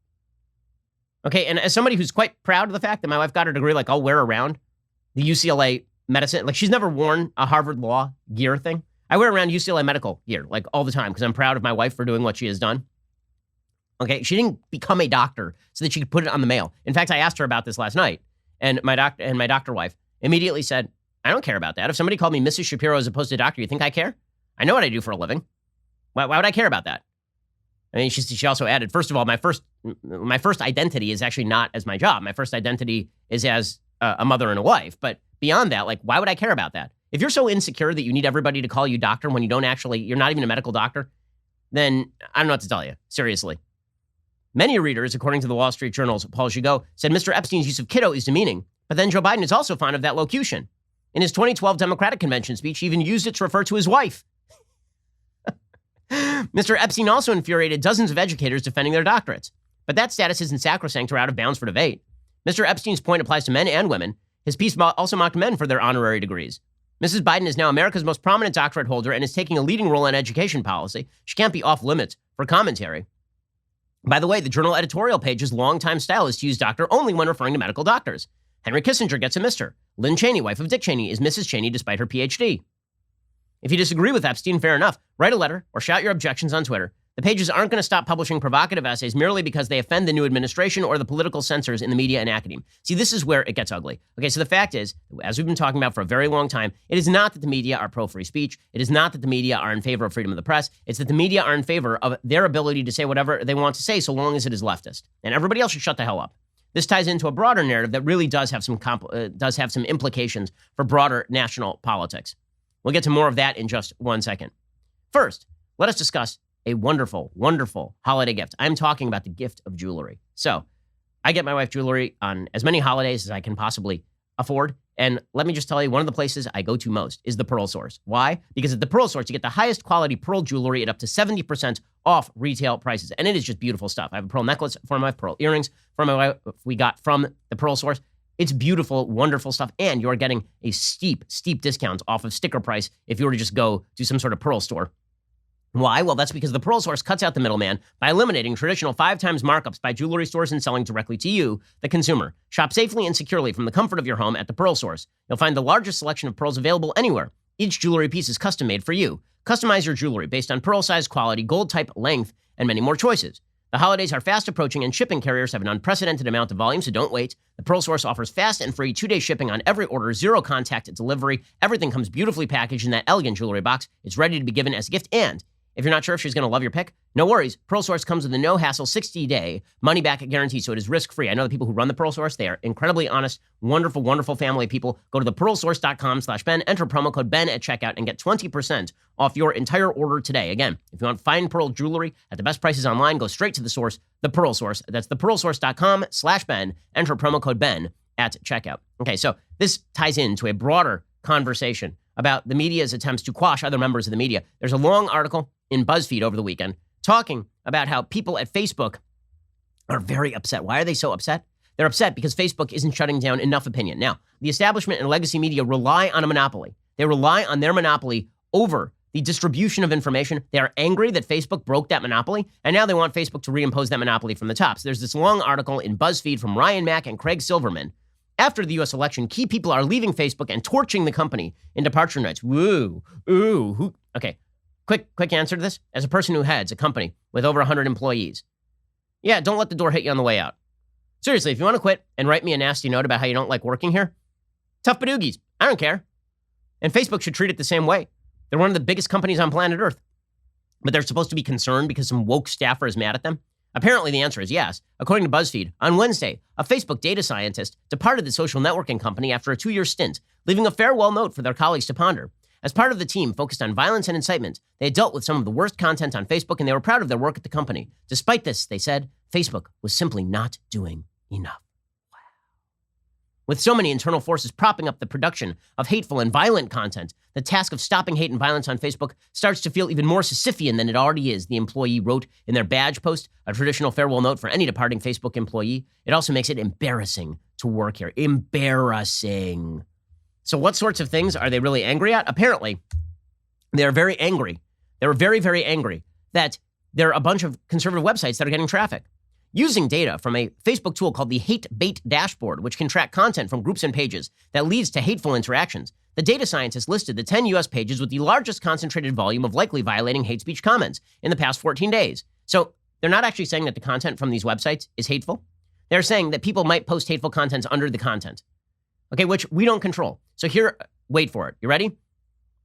S1: Okay, and as somebody who's quite proud of the fact that my wife got her degree, like I'll wear around the UCLA medicine, like she's never worn a Harvard Law gear thing. I wear around UCLA medical gear, like all the time, because I'm proud of my wife for doing what she has done. Okay, she didn't become a doctor so that she could put it on the mail. In fact, I asked her about this last night, and my doctor wife immediately said, I don't care about that. If somebody called me Mrs. Shapiro as opposed to doctor, you think I care? I know what I do for a living. Why would I care about that? I mean, she also added, first of all, my first identity is actually not as my job. My first identity is as a mother and a wife. But beyond that, like, why would I care about that? If you're so insecure that you need everybody to call you doctor when you don't actually, you're not even a medical doctor, then I don't know what to tell you. Seriously. Many readers, according to the Wall Street Journal's Paul Gigot, said Mr. Epstein's use of kiddo is demeaning. But then Joe Biden is also fond of that locution. In his 2012 Democratic Convention speech, he even used it to refer to his wife. Mr. Epstein also infuriated dozens of educators defending their doctorates. But that status isn't sacrosanct or out of bounds for debate. Mr. Epstein's point applies to men and women. His piece also mocked men for their honorary degrees. Mrs. Biden is now America's most prominent doctorate holder and is taking a leading role in education policy. She can't be off limits for commentary. By the way, the Journal editorial page's longtime style is to use doctor only when referring to medical doctors. Henry Kissinger gets a Mr. Lynn Cheney, wife of Dick Cheney, is Mrs. Cheney despite her PhD. If you disagree with Epstein, fair enough. Write a letter or shout your objections on Twitter. The pages aren't going to stop publishing provocative essays merely because they offend the new administration or the political censors in the media and academia. See, this is where it gets ugly. Okay, so the fact is, as we've been talking about for a very long time, it is not that the media are pro-free speech. It is not that the media are in favor of freedom of the press. It's that the media are in favor of their ability to say whatever they want to say so long as it is leftist. And everybody else should shut the hell up. This ties into a broader narrative that really does have some implications for broader national politics. We'll get to more of that in just one second. First, let us discuss a wonderful, wonderful holiday gift. I'm talking about the gift of jewelry. So I get my wife jewelry on as many holidays as I can possibly afford. And let me just tell you, one of the places I go to most is the Pearl Source. Why? Because at the Pearl Source, you get the highest quality pearl jewelry at up to 70% off retail prices. And it is just beautiful stuff. I have a pearl necklace for my wife, pearl earrings for my wife we got from the Pearl Source. It's beautiful, wonderful stuff. And you're getting a steep, steep discount off of sticker price if you were to just go to some sort of pearl store. Why? Well, that's because the Pearl Source cuts out the middleman by eliminating traditional 5 times markups by jewelry stores and selling directly to you, the consumer. Shop safely and securely from the comfort of your home at the Pearl Source. You'll find the largest selection of pearls available anywhere. Each jewelry piece is custom made for you. Customize your jewelry based on pearl size, quality, gold type, length, and many more choices. The holidays are fast approaching and shipping carriers have an unprecedented amount of volume, so don't wait. The Pearl Source offers fast and free 2-day shipping on every order, 0 contact delivery. Everything comes beautifully packaged in that elegant jewelry box. It's ready to be given as a gift, and if you're not sure if she's going to love your pick, no worries. Pearl Source comes with a no-hassle 60-day money-back guarantee, so it is risk-free. I know the people who run the Pearl Source. They are incredibly honest, wonderful, wonderful family of people. Go to thepearlsource.com/Ben, enter promo code Ben at checkout, and get 20% off your entire order today. Again, if you want fine pearl jewelry at the best prices online, go straight to the source, the Pearl Source. That's thepearlsource.com/Ben, enter promo code Ben at checkout. Okay, so this ties into a broader conversation about the media's attempts to quash other members of the media. There's a long article in BuzzFeed over the weekend talking about how people at Facebook are very upset. Why are they so upset? They're upset because Facebook isn't shutting down enough opinion. Now, the establishment and legacy media rely on a monopoly. They rely on their monopoly over the distribution of information. They are angry that Facebook broke that monopoly, and now they want Facebook to reimpose that monopoly from the top. So there's this long article in BuzzFeed from Ryan Mack and Craig Silverman. After the U.S. election, key people are leaving Facebook and torching the company in departure notes. Woo, ooh, who? Okay, quick answer to this. As a person who heads a company with over 100 employees, yeah, don't let the door hit you on the way out. Seriously, if you want to quit and write me a nasty note about how you don't like working here, tough badoogies. I don't care. And Facebook should treat it the same way. They're one of the biggest companies on planet Earth. But they're supposed to be concerned because some woke staffer is mad at them? Apparently, the answer is yes. According to BuzzFeed, on Wednesday, a Facebook data scientist departed the social networking company after a 2-year stint, leaving a farewell note for their colleagues to ponder. As part of the team focused on violence and incitement, they had dealt with some of the worst content on Facebook, and they were proud of their work at the company. Despite this, they said, Facebook was simply not doing enough. With so many internal forces propping up the production of hateful and violent content, the task of stopping hate and violence on Facebook starts to feel even more Sisyphean than it already is, the employee wrote in their badge post, a traditional farewell note for any departing Facebook employee. It also makes it embarrassing to work here. Embarrassing. So what sorts of things are they really angry at? Apparently, they're very angry. They were very, very angry that there are a bunch of conservative websites that are getting traffic. Using data from a Facebook tool called the Hate Bait Dashboard, which can track content from groups and pages that leads to hateful interactions, the data scientists listed the 10 U.S. pages with the largest concentrated volume of likely violating hate speech comments in the past 14 days. So they're not actually saying that the content from these websites is hateful. They're saying that people might post hateful content under the content, okay, which we don't control. So here, wait for it. You ready?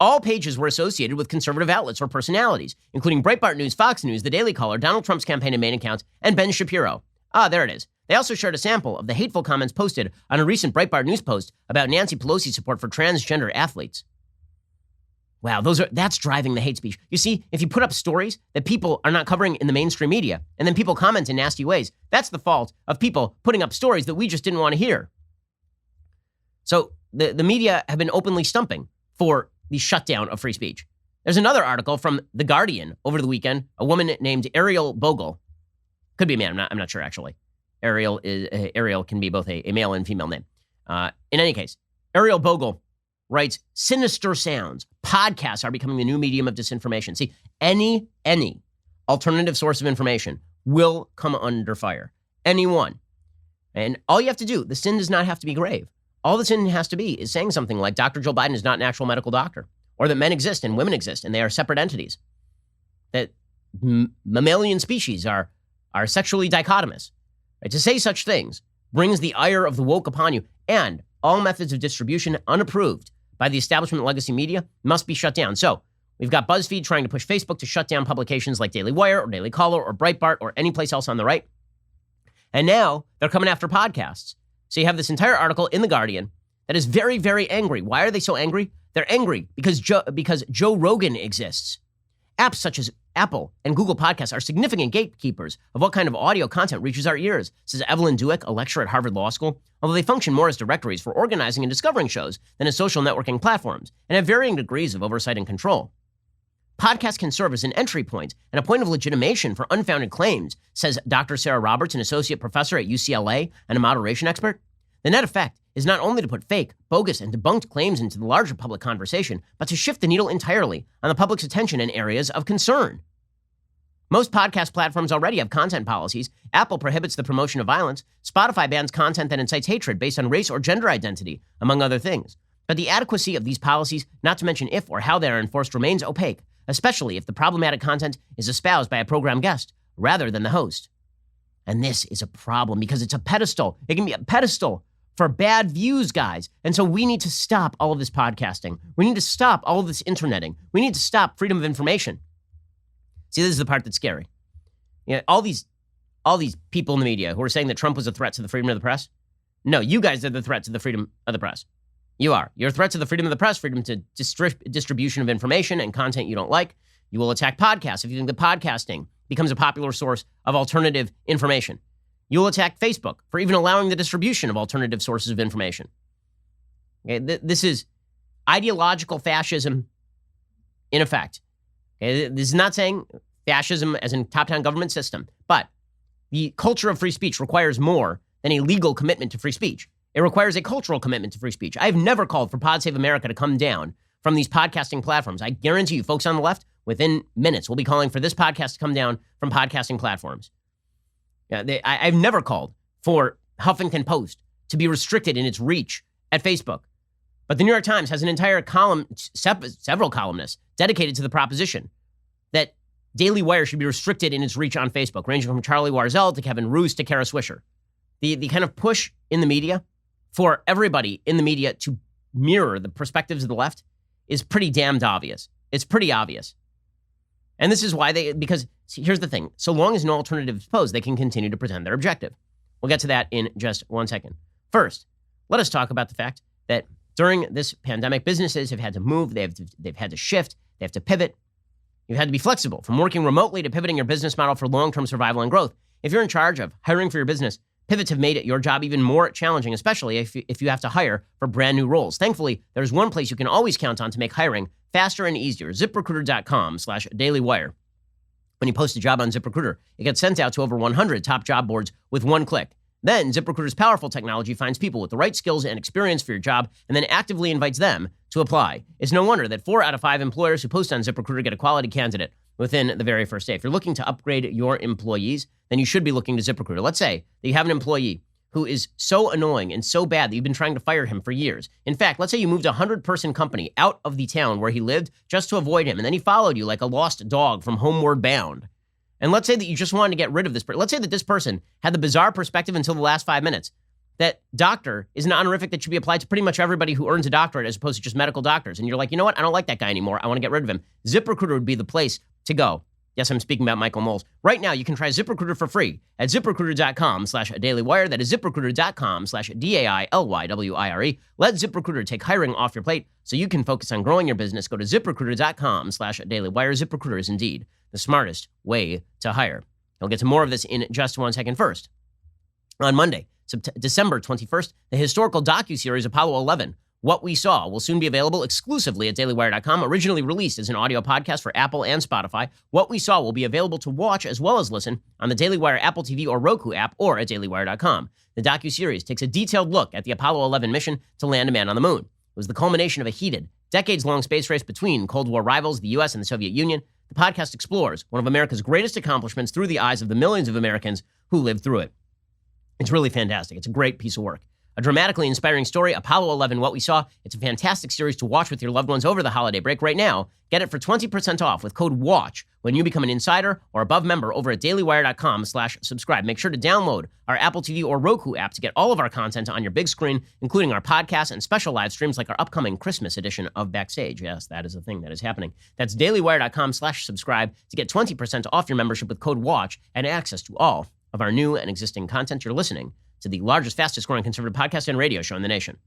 S1: All pages were associated with conservative outlets or personalities, including Breitbart News, Fox News, The Daily Caller, Donald Trump's campaign and main account, and Ben Shapiro. Ah, there it is. They also shared a sample of the hateful comments posted on a recent Breitbart News post about Nancy Pelosi's support for transgender athletes. Wow, that's driving the hate speech. You see, if you put up stories that people are not covering in the mainstream media, and then people comment in nasty ways, that's the fault of people putting up stories that we just didn't want to hear. So the media have been openly stumping for the shutdown of free speech. There's another article from The Guardian over the weekend. A woman named Ariel Bogle, could be a man, I'm not sure actually. Ariel can be both a male and female name. In any case, Ariel Bogle writes, sinister sounds. Podcasts are becoming the new medium of disinformation. See, any alternative source of information will come under fire. Anyone. And all you have to do, the sin does not have to be grave. All the sin has to be is saying something like Dr. Joe Biden is not an actual medical doctor, or that men exist and women exist and they are separate entities, that mammalian species are sexually dichotomous. Right? To say such things brings the ire of the woke upon you, and all methods of distribution unapproved by the establishment legacy media must be shut down. So we've got BuzzFeed trying to push Facebook to shut down publications like Daily Wire or Daily Caller or Breitbart or any place else on the right. And now they're coming after podcasts. So you have this entire article in The Guardian that is very, very angry. Why are they so angry? They're angry because Joe Rogan exists. Apps such as Apple and Google Podcasts are significant gatekeepers of what kind of audio content reaches our ears, says Evelyn Dueck, a lecturer at Harvard Law School, although they function more as directories for organizing and discovering shows than as social networking platforms, and have varying degrees of oversight and control. Podcasts can serve as an entry point and a point of legitimation for unfounded claims, says Dr. Sarah Roberts, an associate professor at UCLA and a moderation expert. The net effect is not only to put fake, bogus, and debunked claims into the larger public conversation, but to shift the needle entirely on the public's attention in areas of concern. Most podcast platforms already have content policies. Apple prohibits the promotion of violence. Spotify bans content that incites hatred based on race or gender identity, among other things. But the adequacy of these policies, not to mention if or how they are enforced, remains opaque, especially if the problematic content is espoused by a program guest rather than the host. And this is a problem because it's a pedestal. It can be a pedestal for bad views, guys. And so we need to stop all of this podcasting. We need to stop all of this interneting. We need to stop freedom of information. See, this is the part that's scary. You know, all these people in the media who are saying that Trump was a threat to the freedom of the press. No, you guys are the threat to the freedom of the press. You are. You're a threat to the freedom of the press, freedom to distribution of information and content you don't like. You will attack podcasts if you think that podcasting becomes a popular source of alternative information. You will attack Facebook for even allowing the distribution of alternative sources of information. Okay, this is ideological fascism in effect. Okay, this is not saying fascism as in top-down government system, but the culture of free speech requires more than a legal commitment to free speech. It requires a cultural commitment to free speech. I've never called for Pod Save America to come down from these podcasting platforms. I guarantee you, folks on the left, within minutes, will be calling for this podcast to come down from podcasting platforms. I've never called for Huffington Post to be restricted in its reach at Facebook. But the New York Times has an entire column, several columnists, dedicated to the proposition that Daily Wire should be restricted in its reach on Facebook, ranging from Charlie Warzel to Kevin Roos to Kara Swisher. The kind of push in the media for everybody in the media to mirror the perspectives of the left is pretty damned obvious. It's pretty obvious. And this is why because see, here's the thing. So long as no alternative is posed, they can continue to pretend they're objective. We'll get to that in just 1 second. First, let us talk about the fact that during this pandemic, businesses have had to move, they've had to shift, they have to pivot. You've had to be flexible, from working remotely to pivoting your business model for long-term survival and growth. If you're in charge of hiring for your business, pivots have made your job even more challenging, especially if you have to hire for brand new roles. Thankfully, there's one place you can always count on to make hiring faster and easier, ZipRecruiter.com/dailywire. When you post a job on ZipRecruiter, it gets sent out to over 100 top job boards with one click. Then ZipRecruiter's powerful technology finds people with the right skills and experience for your job and then actively invites them to apply. It's no wonder that 4 out of 5 employers who post on ZipRecruiter get a quality candidate within the very first day. If you're looking to upgrade your employees, then you should be looking to ZipRecruiter. Let's say that you have an employee who is so annoying and so bad that you've been trying to fire him for years. In fact, let's say you moved a 100-person company out of the town where he lived just to avoid him, and then he followed you like a lost dog from Homeward Bound. And let's say that you just wanted to get rid of this person. Let's say that this person had the bizarre perspective until the last 5 minutes that doctor is an honorific that should be applied to pretty much everybody who earns a doctorate as opposed to just medical doctors. And you're like, you know what? I don't like that guy anymore. I want to get rid of him. ZipRecruiter would be the place to go. Yes, I'm speaking about Michael Knowles. Right now, you can try ZipRecruiter for free at ZipRecruiter.com/dailywire. That is ZipRecruiter.com/DAILYWIRE. Let ZipRecruiter take hiring off your plate so you can focus on growing your business. Go to ZipRecruiter.com/dailywire. ZipRecruiter is indeed the smartest way to hire. I'll get to more of this in just 1 second. First, on Monday, December 21st, the historical docuseries Apollo 11, What We Saw, will soon be available exclusively at dailywire.com. Originally released as an audio podcast for Apple and Spotify, What We Saw will be available to watch as well as listen on the Daily Wire Apple TV or Roku app or at dailywire.com. The docuseries takes a detailed look at the Apollo 11 mission to land a man on the moon. It was the culmination of a heated, decades-long space race between Cold War rivals, the U.S. and the Soviet Union. The podcast explores one of America's greatest accomplishments through the eyes of the millions of Americans who lived through it. It's really fantastic. It's a great piece of work. A dramatically inspiring story, Apollo 11, What We Saw. It's a fantastic series to watch with your loved ones over the holiday break. Right now, get it for 20% off with code WATCH when you become an insider or above member over at dailywire.com/subscribe. Make sure to download our Apple TV or Roku app to get all of our content on your big screen, including our podcasts and special live streams like our upcoming Christmas edition of Backstage. Yes, that is a thing that is happening. That's dailywire.com/subscribe to get 20% off your membership with code WATCH and access to all of our new and existing content. You're listening to the largest, fastest growing conservative podcast and radio show in the nation.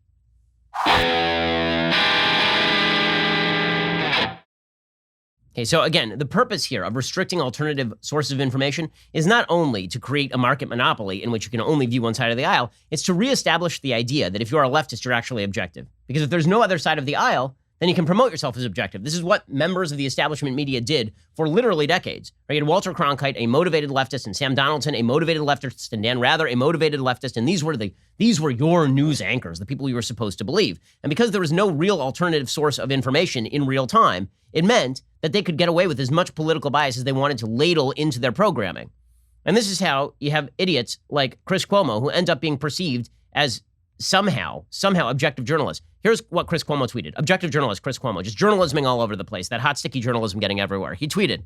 S1: Okay, so again, the purpose here of restricting alternative sources of information is not only to create a market monopoly in which you can only view one side of the aisle, it's to reestablish the idea that if you are a leftist, you're actually objective. Because if there's no other side of the aisle, then you can promote yourself as objective. This is what members of the establishment media did for literally decades. Right? You had Walter Cronkite, a motivated leftist, and Sam Donaldson, a motivated leftist, and Dan Rather, a motivated leftist, and these were your news anchors, the people you were supposed to believe. And because there was no real alternative source of information in real time, it meant that they could get away with as much political bias as they wanted to ladle into their programming. And this is how you have idiots like Chris Cuomo who end up being perceived as somehow objective journalists. Here's what Chris Cuomo tweeted. Objective journalist Chris Cuomo, just journalisming all over the place, that hot, sticky journalism getting everywhere. He tweeted,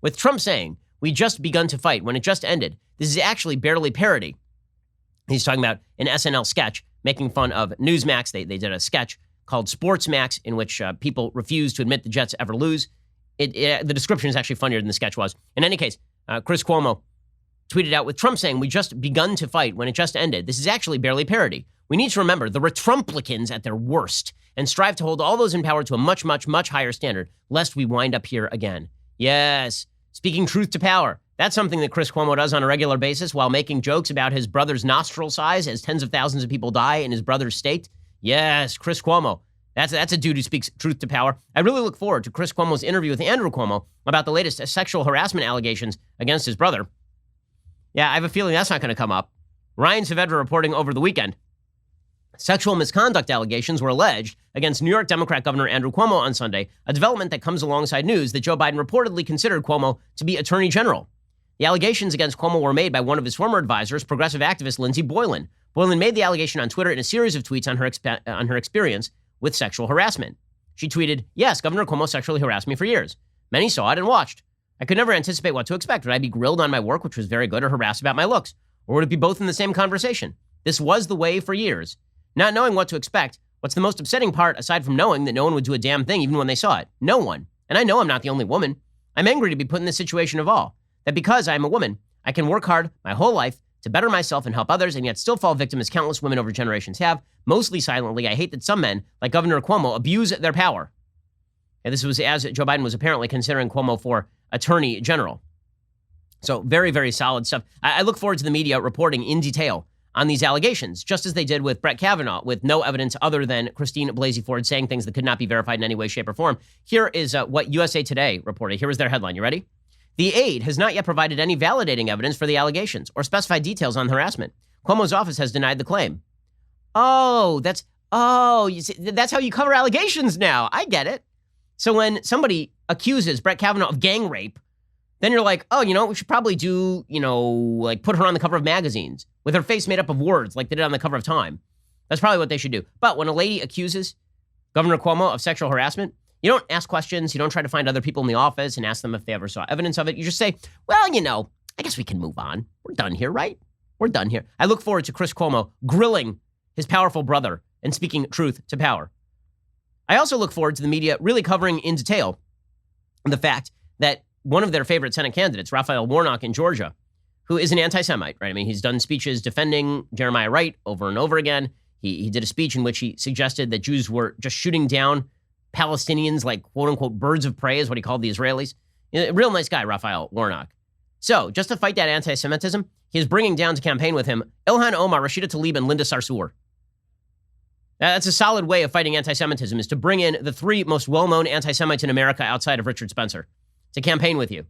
S1: with Trump saying, "We just begun to fight when it just ended. This is actually barely parody." He's talking about an SNL sketch making fun of Newsmax. They did a sketch called Sports Max in which people refuse to admit the Jets ever lose. The description is actually funnier than the sketch was. In any case, Chris Cuomo tweeted out, with Trump saying, "We just begun to fight when it just ended. This is actually barely parody. We need to remember the Retrumplicans at their worst and strive to hold all those in power to a much, much, much higher standard, lest we wind up here again." Yes, speaking truth to power. That's something that Chris Cuomo does on a regular basis while making jokes about his brother's nostril size as tens of thousands of people die in his brother's state. Yes, Chris Cuomo. That's a dude who speaks truth to power. I really look forward to Chris Cuomo's interview with Andrew Cuomo about the latest sexual harassment allegations against his brother. Yeah, I have a feeling that's not going to come up. Ryan Saavedra reporting over the weekend. Sexual misconduct allegations were alleged against New York Democrat Governor Andrew Cuomo on Sunday, a development that comes alongside news that Joe Biden reportedly considered Cuomo to be Attorney General. The allegations against Cuomo were made by one of his former advisors, progressive activist Lindsey Boylan. Boylan made the allegation on Twitter in a series of tweets on her experience with sexual harassment. She tweeted, "Yes, Governor Cuomo sexually harassed me for years. Many saw it and watched. I could never anticipate what to expect. Would I be grilled on my work, which was very good, or harassed about my looks? Or would it be both in the same conversation? This was the way for years. Not knowing what to expect, what's the most upsetting part, aside from knowing that no one would do a damn thing even when they saw it? No one. And I know I'm not the only woman. I'm angry to be put in this situation of all. That because I am a woman, I can work hard my whole life to better myself and help others, and yet still fall victim as countless women over generations have, mostly silently. I hate that some men, like Governor Cuomo, abuse their power." And this was as Joe Biden was apparently considering Cuomo for Attorney General. So very, very solid stuff. I look forward to the media reporting in detail on these allegations, just as they did with Brett Kavanaugh, with no evidence other than Christine Blasey Ford saying things that could not be verified in any way, shape, or form. Here is what USA Today reported. Here is their headline. You ready? "The aide has not yet provided any validating evidence for the allegations or specified details on harassment. Cuomo's office has denied the claim." You see, that's how you cover allegations now. I get it. So when somebody accuses Brett Kavanaugh of gang rape, then you're like, we should probably do, like put her on the cover of magazines with her face made up of words like they did on the cover of Time. That's probably what they should do. But when a lady accuses Governor Cuomo of sexual harassment, you don't ask questions. You don't try to find other people in the office and ask them if they ever saw evidence of it. You just say, I guess we can move on. We're done here, right? We're done here. I look forward to Chris Cuomo grilling his powerful brother and speaking truth to power. I also look forward to the media really covering in detail the fact that one of their favorite Senate candidates, Raphael Warnock in Georgia, who is an anti-Semite, right? I mean, he's done speeches defending Jeremiah Wright over and over again. He did a speech in which he suggested that Jews were just shooting down Palestinians like quote-unquote birds of prey, is what he called the Israelis. A real nice guy, Raphael Warnock. So, just to fight that anti-Semitism, he is bringing down to campaign with him Ilhan Omar, Rashida Tlaib, and Linda Sarsour. That's a solid way of fighting anti-Semitism, is to bring in the three most well-known anti-Semites in America outside of Richard Spencer to campaign with you.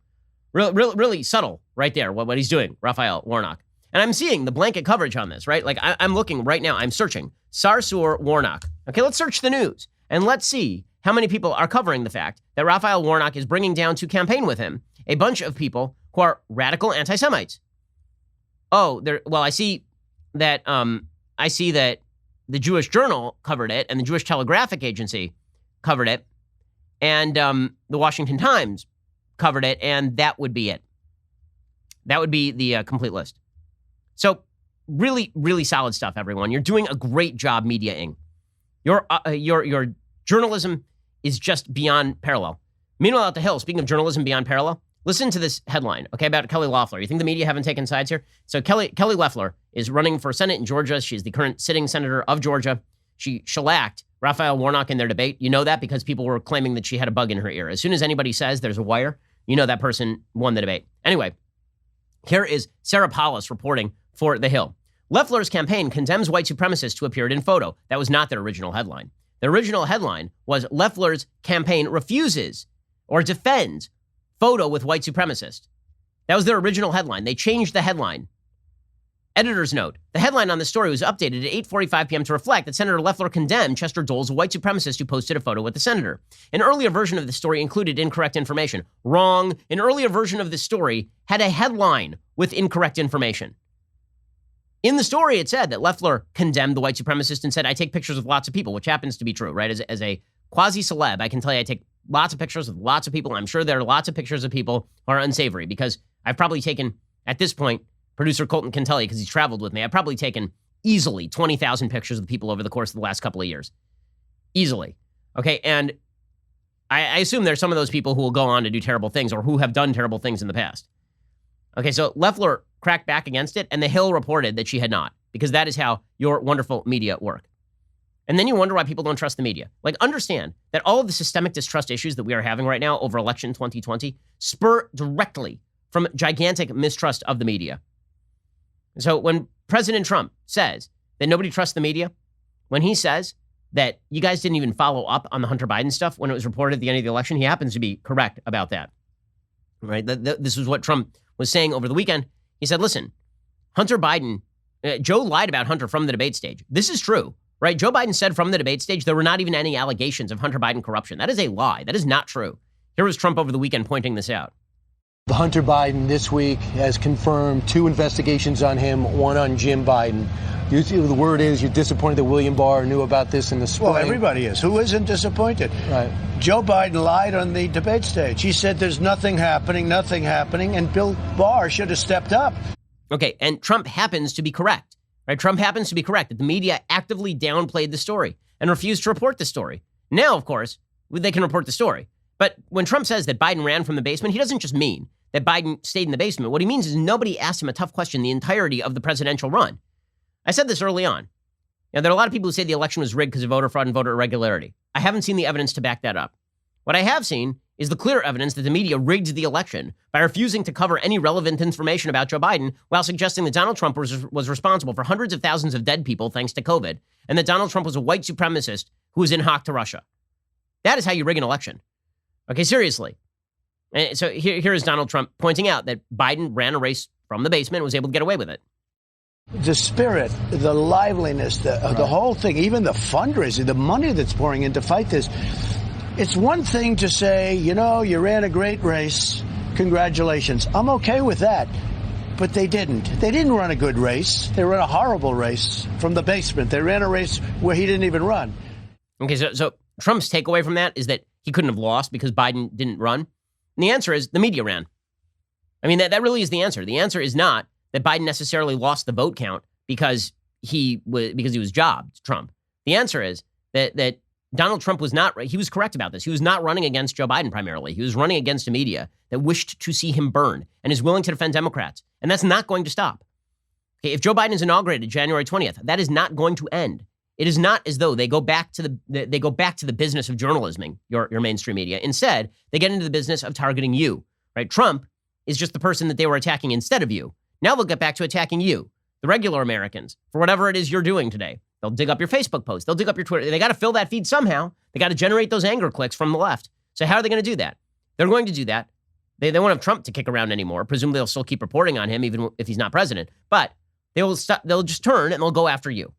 S1: Really subtle right there, what he's doing, Raphael Warnock. And I'm seeing the blanket coverage on this, right? Like I'm looking right now, I'm searching Sarsour Warnock. Okay, let's search the news and let's see how many people are covering the fact that Raphael Warnock is bringing down to campaign with him a bunch of people who are radical anti-Semites. I see that the Jewish Journal covered it and the Jewish Telegraphic Agency covered it and the Washington Times covered it, and that would be it. That would be the complete list. So really, really solid stuff, everyone. You're doing a great job mediating. Your journalism is just beyond parallel. Meanwhile, at the Hill, speaking of journalism beyond parallel, listen to this headline, okay, about Kelly Loeffler. You think the media haven't taken sides here? So Kelly Loeffler is running for Senate in Georgia. She's the current sitting senator of Georgia. She shellacked Raphael Warnock in their debate. You know that because people were claiming that she had a bug in her ear. As soon as anybody says there's a wire, you know that person won the debate. Anyway, here is Sarah Paulus reporting for The Hill. Loeffler's campaign condemns white supremacists who appeared in photo. That was not their original headline. The original headline was Loeffler's campaign refuses or defends photo with white supremacist. That was their original headline. They changed the headline. Editor's note, the headline on the story was updated at 8:45 p.m. to reflect that Senator Loeffler condemned Chester Doles, a white supremacist who posted a photo with the senator. An earlier version of the story included incorrect information. Wrong. An earlier version of the story had a headline with incorrect information. In the story, it said that Loeffler condemned the white supremacist and said, I take pictures with lots of people, which happens to be true, right? As a quasi-celeb, I can tell you I take lots of pictures with lots of people. I'm sure there are lots of pictures of people who are unsavory because I've probably taken, at this point, producer Colton can tell you because he's traveled with me, I've probably taken easily 20,000 pictures of people over the course of the last couple of years. Easily. Okay, and I assume there's some of those people who will go on to do terrible things or who have done terrible things in the past. Okay, so Loeffler cracked back against it, and The Hill reported that she had not, because that is how your wonderful media work. And then you wonder why people don't trust the media. Like, understand that all of the systemic distrust issues that we are having right now over election 2020 spur directly from gigantic mistrust of the media. So when President Trump says that nobody trusts the media, when he says that you guys didn't even follow up on the Hunter Biden stuff when it was reported at the end of the election, he happens to be correct about that. Right? This is what Trump was saying over the weekend. He said, listen, Hunter Biden, Joe lied about Hunter from the debate stage. This is true, right? Joe Biden said from the debate stage there were not even any allegations of Hunter Biden corruption. That is a lie. That is not true. Here was Trump over the weekend pointing this out.
S2: Hunter Biden this week has confirmed 2 investigations on him, one on Jim Biden. The word is you're disappointed that William Barr knew about this in the spring.
S3: Well, everybody is. Who isn't disappointed?
S2: Right.
S3: Joe Biden lied on the debate stage. He said there's nothing happening, and Bill Barr should have stepped up.
S1: Okay, and Trump happens to be correct, right? Trump happens to be correct that the media actively downplayed the story and refused to report the story. Now, of course, they can report the story. But when Trump says that Biden ran from the basement, he doesn't just mean that Biden stayed in the basement. What he means is nobody asked him a tough question the entirety of the presidential run. I said this early on. Now, there are a lot of people who say the election was rigged because of voter fraud and voter irregularity. I haven't seen the evidence to back that up. What I have seen is the clear evidence that the media rigged the election by refusing to cover any relevant information about Joe Biden while suggesting that Donald Trump was responsible for hundreds of thousands of dead people thanks to COVID, and that Donald Trump was a white supremacist who was in hock to Russia. That is how you rig an election. Okay, seriously. And so here is Donald Trump pointing out that Biden ran a race from the basement and was able to get away with it.
S3: The spirit, the liveliness, the whole thing, even the fundraising, the money that's pouring in to fight this. It's one thing to say, you ran a great race. Congratulations. I'm okay with that. But they didn't. They didn't run a good race. They ran a horrible race from the basement. They ran a race where he didn't even run.
S1: Okay, so Trump's takeaway from that is that he couldn't have lost because Biden didn't run. And the answer is the media ran. I mean, that really is the answer. The answer is not that Biden necessarily lost the vote count because he was jobbed, Trump. The answer is that Donald Trump was not, he was correct about this. He was not running against Joe Biden primarily. He was running against a media that wished to see him burn and is willing to defend Democrats. And that's not going to stop. Okay, if Joe Biden is inaugurated January 20th, that is not going to end. It is not as though they go back to the business of journalisming, your mainstream media. Instead, they get into the business of targeting you, right? Trump is just the person that they were attacking instead of you. Now they'll get back to attacking you, the regular Americans, for whatever it is you're doing today. They'll dig up your Facebook post. They'll dig up your Twitter. They got to fill that feed somehow. They got to generate those anger clicks from the left. So how are they going to do that? They're going to do that. They won't have Trump to kick around anymore. Presumably they'll still keep reporting on him even if he's not president. But they'll just turn and they'll go after you.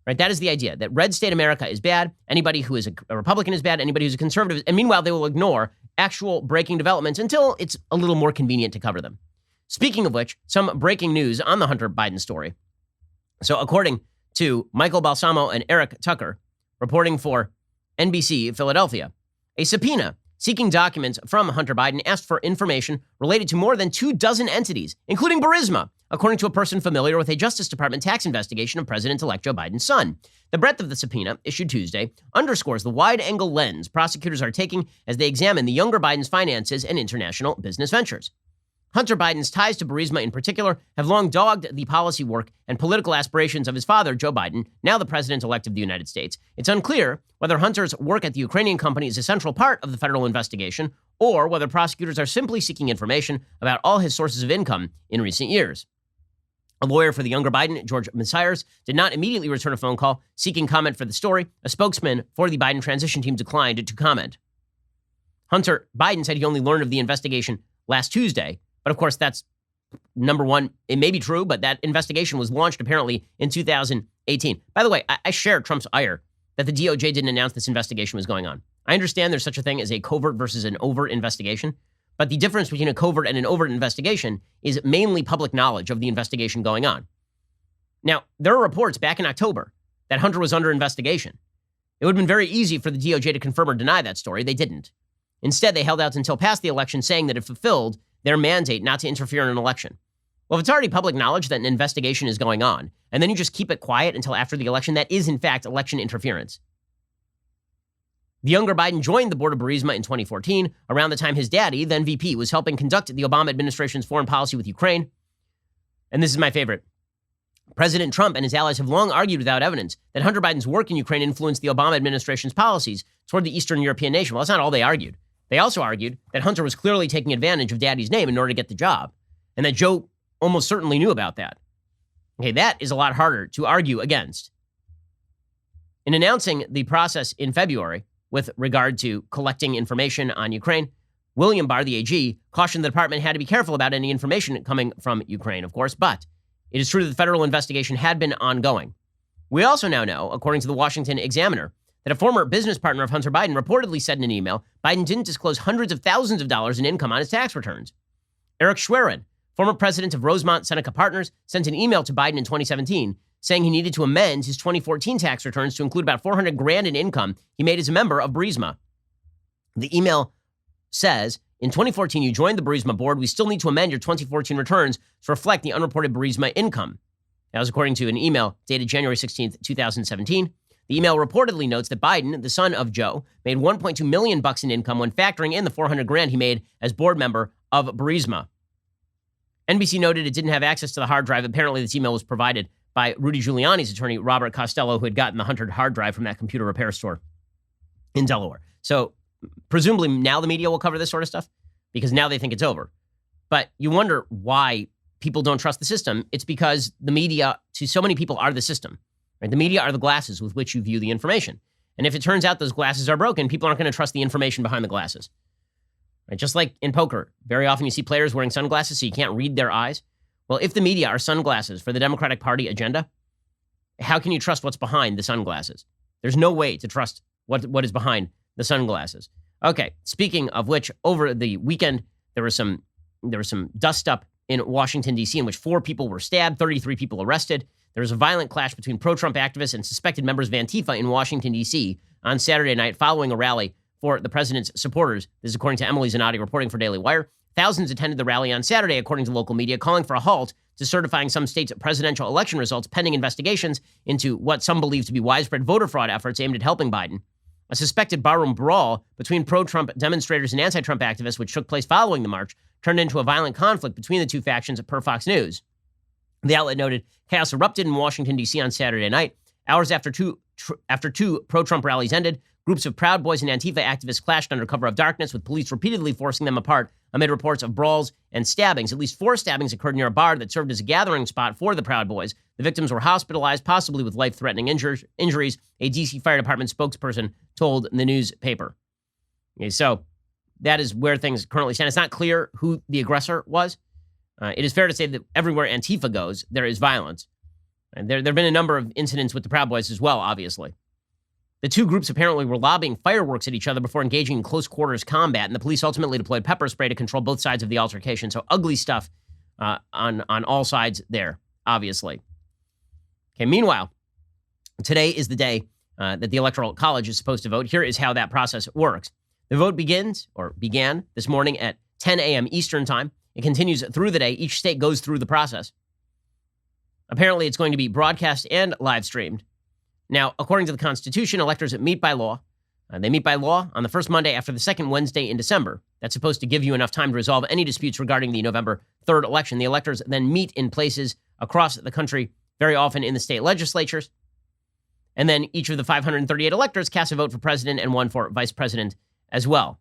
S1: Right? That is the idea, that red state America is bad. Anybody who is a Republican is bad. Anybody who's a conservative. And meanwhile, they will ignore actual breaking developments until it's a little more convenient to cover them. Speaking of which, some breaking news on the Hunter Biden story. So according to Michael Balsamo and Eric Tucker, reporting for NBC Philadelphia, a subpoena seeking documents from Hunter Biden asked for information related to more than 24 entities, including Burisma, according to a person familiar with a Justice Department tax investigation of President-elect Joe Biden's son. The breadth of the subpoena, issued Tuesday, underscores the wide-angle lens prosecutors are taking as they examine the younger Biden's finances and international business ventures. Hunter Biden's ties to Burisma in particular have long dogged the policy work and political aspirations of his father, Joe Biden, now the president-elect of the United States. It's unclear whether Hunter's work at the Ukrainian company is a central part of the federal investigation or whether prosecutors are simply seeking information about all his sources of income in recent years. A lawyer for the younger Biden, George Messiers, did not immediately return a phone call seeking comment for the story. A spokesman for the Biden transition team declined to comment. Hunter Biden said he only learned of the investigation last Tuesday. But of course, that's number one. It may be true, but that investigation was launched apparently in 2018. By the way, I share Trump's ire that the DOJ didn't announce this investigation was going on. I understand there's such a thing as a covert versus an overt investigation, but the difference between a covert and an overt investigation is mainly public knowledge of the investigation going on. Now, there are reports back in October that Hunter was under investigation. It would have been very easy for the DOJ to confirm or deny that story. They didn't. Instead, they held out until past the election, saying that it fulfilled their mandate not to interfere in an election. Well, if it's already public knowledge that an investigation is going on, and then you just keep it quiet until after the election, that is, in fact, election interference. The younger Biden joined the board of Burisma in 2014, around the time his daddy, then VP, was helping conduct the Obama administration's foreign policy with Ukraine. And this is my favorite. President Trump and his allies have long argued without evidence that Hunter Biden's work in Ukraine influenced the Obama administration's policies toward the Eastern European nation. Well, that's not all they argued. They also argued that Hunter was clearly taking advantage of daddy's name in order to get the job, and that Joe almost certainly knew about that. Okay, that is a lot harder to argue against. In announcing the process in February with regard to collecting information on Ukraine, William Barr, the AG, cautioned the department had to be careful about any information coming from Ukraine, of course, but it is true that the federal investigation had been ongoing. We also now know, according to the Washington Examiner, that a former business partner of Hunter Biden reportedly said in an email Biden didn't disclose hundreds of thousands of dollars in income on his tax returns. Eric Schwerin, former president of Rosemont Seneca Partners, sent an email to Biden in 2017 saying he needed to amend his 2014 tax returns to include about $400,000 in income he made as a member of Burisma. The email says, in 2014, you joined the Burisma board. We still need to amend your 2014 returns to reflect the unreported Burisma income. That was according to an email dated January 16th, 2017. The email reportedly notes that Biden, the son of Joe, made $1.2 million in income when factoring in the $400,000 he made as board member of Burisma. NBC noted it didn't have access to the hard drive. Apparently, this email was provided by Rudy Giuliani's attorney, Robert Costello, who had gotten the Hunter hard drive from that computer repair store in Delaware. So presumably now the media will cover this sort of stuff because now they think it's over. But you wonder why people don't trust the system. It's because the media, to so many people, are the system. Right? The media are the glasses with which you view the information. And if it turns out those glasses are broken, people aren't going to trust the information behind the glasses. Right? Just like in poker, very often you see players wearing sunglasses so you can't read their eyes. Well, if the media are sunglasses for the Democratic Party agenda, how can you trust what's behind the sunglasses? There's no way to trust what is behind the sunglasses. Okay, speaking of which, over the weekend, there was some dust up in Washington, D.C., in which 4 people were stabbed, 33 people arrested. There was a violent clash between pro-Trump activists and suspected members of Antifa in Washington, D.C. on Saturday night following a rally for the president's supporters. This is according to Emily Zanotti reporting for Daily Wire. Thousands attended the rally on Saturday, according to local media, calling for a halt to certifying some states' presidential election results pending investigations into what some believe to be widespread voter fraud efforts aimed at helping Biden. A suspected barroom brawl between pro-Trump demonstrators and anti-Trump activists, which took place following the march, turned into a violent conflict between the two factions per Fox News. The outlet noted chaos erupted in Washington, D.C. on Saturday night. Hours after two pro-Trump rallies ended, groups of Proud Boys and Antifa activists clashed under cover of darkness, with police repeatedly forcing them apart amid reports of brawls and stabbings. At least 4 stabbings occurred near a bar that served as a gathering spot for the Proud Boys. The victims were hospitalized, possibly with life-threatening injuries, a D.C. Fire Department spokesperson told the newspaper. Okay, so that is where things currently stand. It's not clear who the aggressor was. It is fair to say that everywhere Antifa goes, there is violence. And there have been a number of incidents with the Proud Boys as well, obviously. The two groups apparently were lobbing fireworks at each other before engaging in close quarters combat, and the police ultimately deployed pepper spray to control both sides of the altercation. So ugly stuff on all sides there, obviously. Okay, meanwhile, today is the day that the Electoral College is supposed to vote. Here is how that process works. The vote began this morning at 10 a.m. Eastern time. It continues through the day. Each state goes through the process. Apparently, it's going to be broadcast and live streamed. Now, according to the Constitution, electors meet by law. They meet by law on the first Monday after the second Wednesday in December. that's supposed to give you enough time to resolve any disputes regarding the November 3rd election. The electors then meet in places across the country, very often in the state legislatures. And then each of the 538 electors cast a vote for president and one for vice president as well.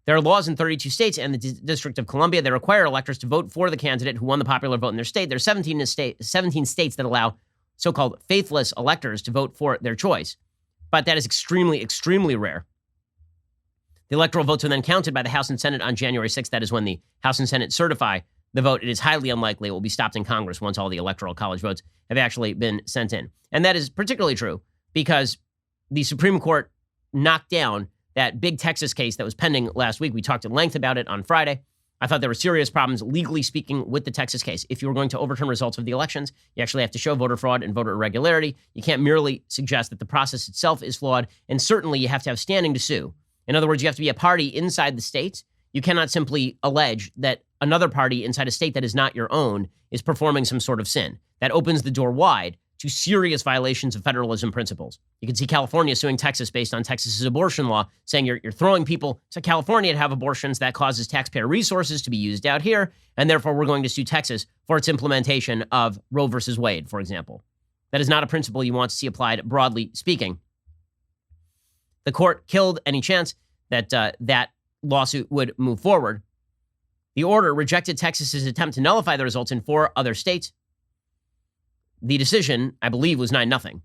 S1: There are laws in 32 states and the District of Columbia that require electors to vote for the candidate who won the popular vote in their state. There are 17 states that allow so-called faithless electors to vote for their choice. But that is extremely, extremely rare. The electoral votes are then counted by the House and Senate on January 6th. That is when the House and Senate certify the vote. It is highly unlikely it will be stopped in Congress once all the Electoral College votes have actually been sent in. And that is particularly true because the Supreme Court knocked down that big Texas case that was pending last week. We talked at length about it on Friday. I thought there were serious problems, legally speaking, with the Texas case. If you were going to overturn results of the elections, you actually have to show voter fraud and voter irregularity. You can't merely suggest that the process itself is flawed, and certainly you have to have standing to sue. In other words, you have to be a party inside the state. You cannot simply allege that another party inside a state that is not your own is performing some sort of sin. That opens the door wide to serious violations of federalism principles. You can see California suing Texas based on Texas's abortion law, saying you're throwing people to California to have abortions. That causes taxpayer resources to be used out here, and therefore we're going to sue Texas for its implementation of Roe versus Wade, for example. That is not a principle you want to see applied broadly speaking. The court killed any chance that that lawsuit would move forward. The order rejected Texas's attempt to nullify the results in 4 other states. The decision, I believe, was 9-0.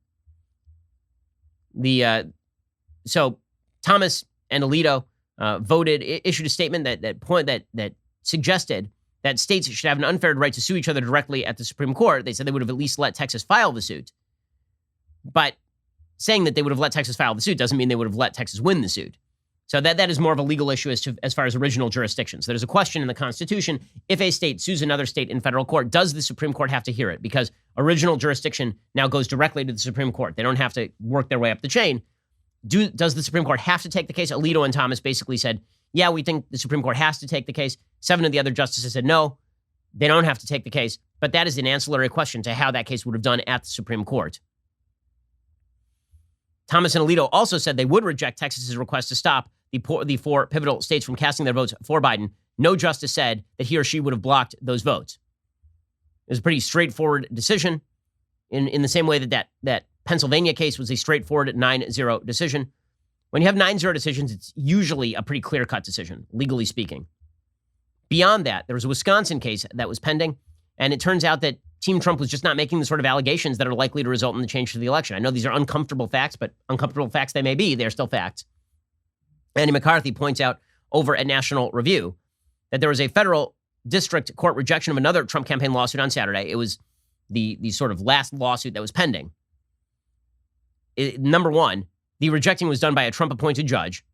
S1: So Thomas and Alito issued a statement that suggested that states should have an unfair right to sue each other directly at the Supreme Court. They said they would have at least let Texas file the suit. But saying that they would have let Texas file the suit doesn't mean they would have let Texas win the suit. So that is more of a legal issue as far as original jurisdiction. So there's a question in the Constitution. If a state sues another state in federal court, does the Supreme Court have to hear it? Because original jurisdiction now goes directly to the Supreme Court. They don't have to work their way up the chain. Does the Supreme Court have to take the case? Alito and Thomas basically said, yeah, we think the Supreme Court has to take the case. 7 of the other justices said, no, they don't have to take the case. But that is an ancillary question to how that case would have done at the Supreme Court. Thomas and Alito also said they would reject Texas's request to stop the 4 pivotal states from casting their votes for Biden. No justice said that he or she would have blocked those votes. It was a pretty straightforward decision in the same way that Pennsylvania case was a straightforward 9-0 decision. When you have 9-0 decisions, it's usually a pretty clear-cut decision, legally speaking. Beyond that, there was a Wisconsin case that was pending, and it turns out that Team Trump was just not making the sort of allegations that are likely to result in the change to the election. I know these are uncomfortable facts, but uncomfortable facts they may be, they're still facts. Andy McCarthy points out over at National Review that there was a federal district court rejection of another Trump campaign lawsuit on Saturday. It was the sort of last lawsuit that was pending. Number one, the rejecting was done by a Trump-appointed judge.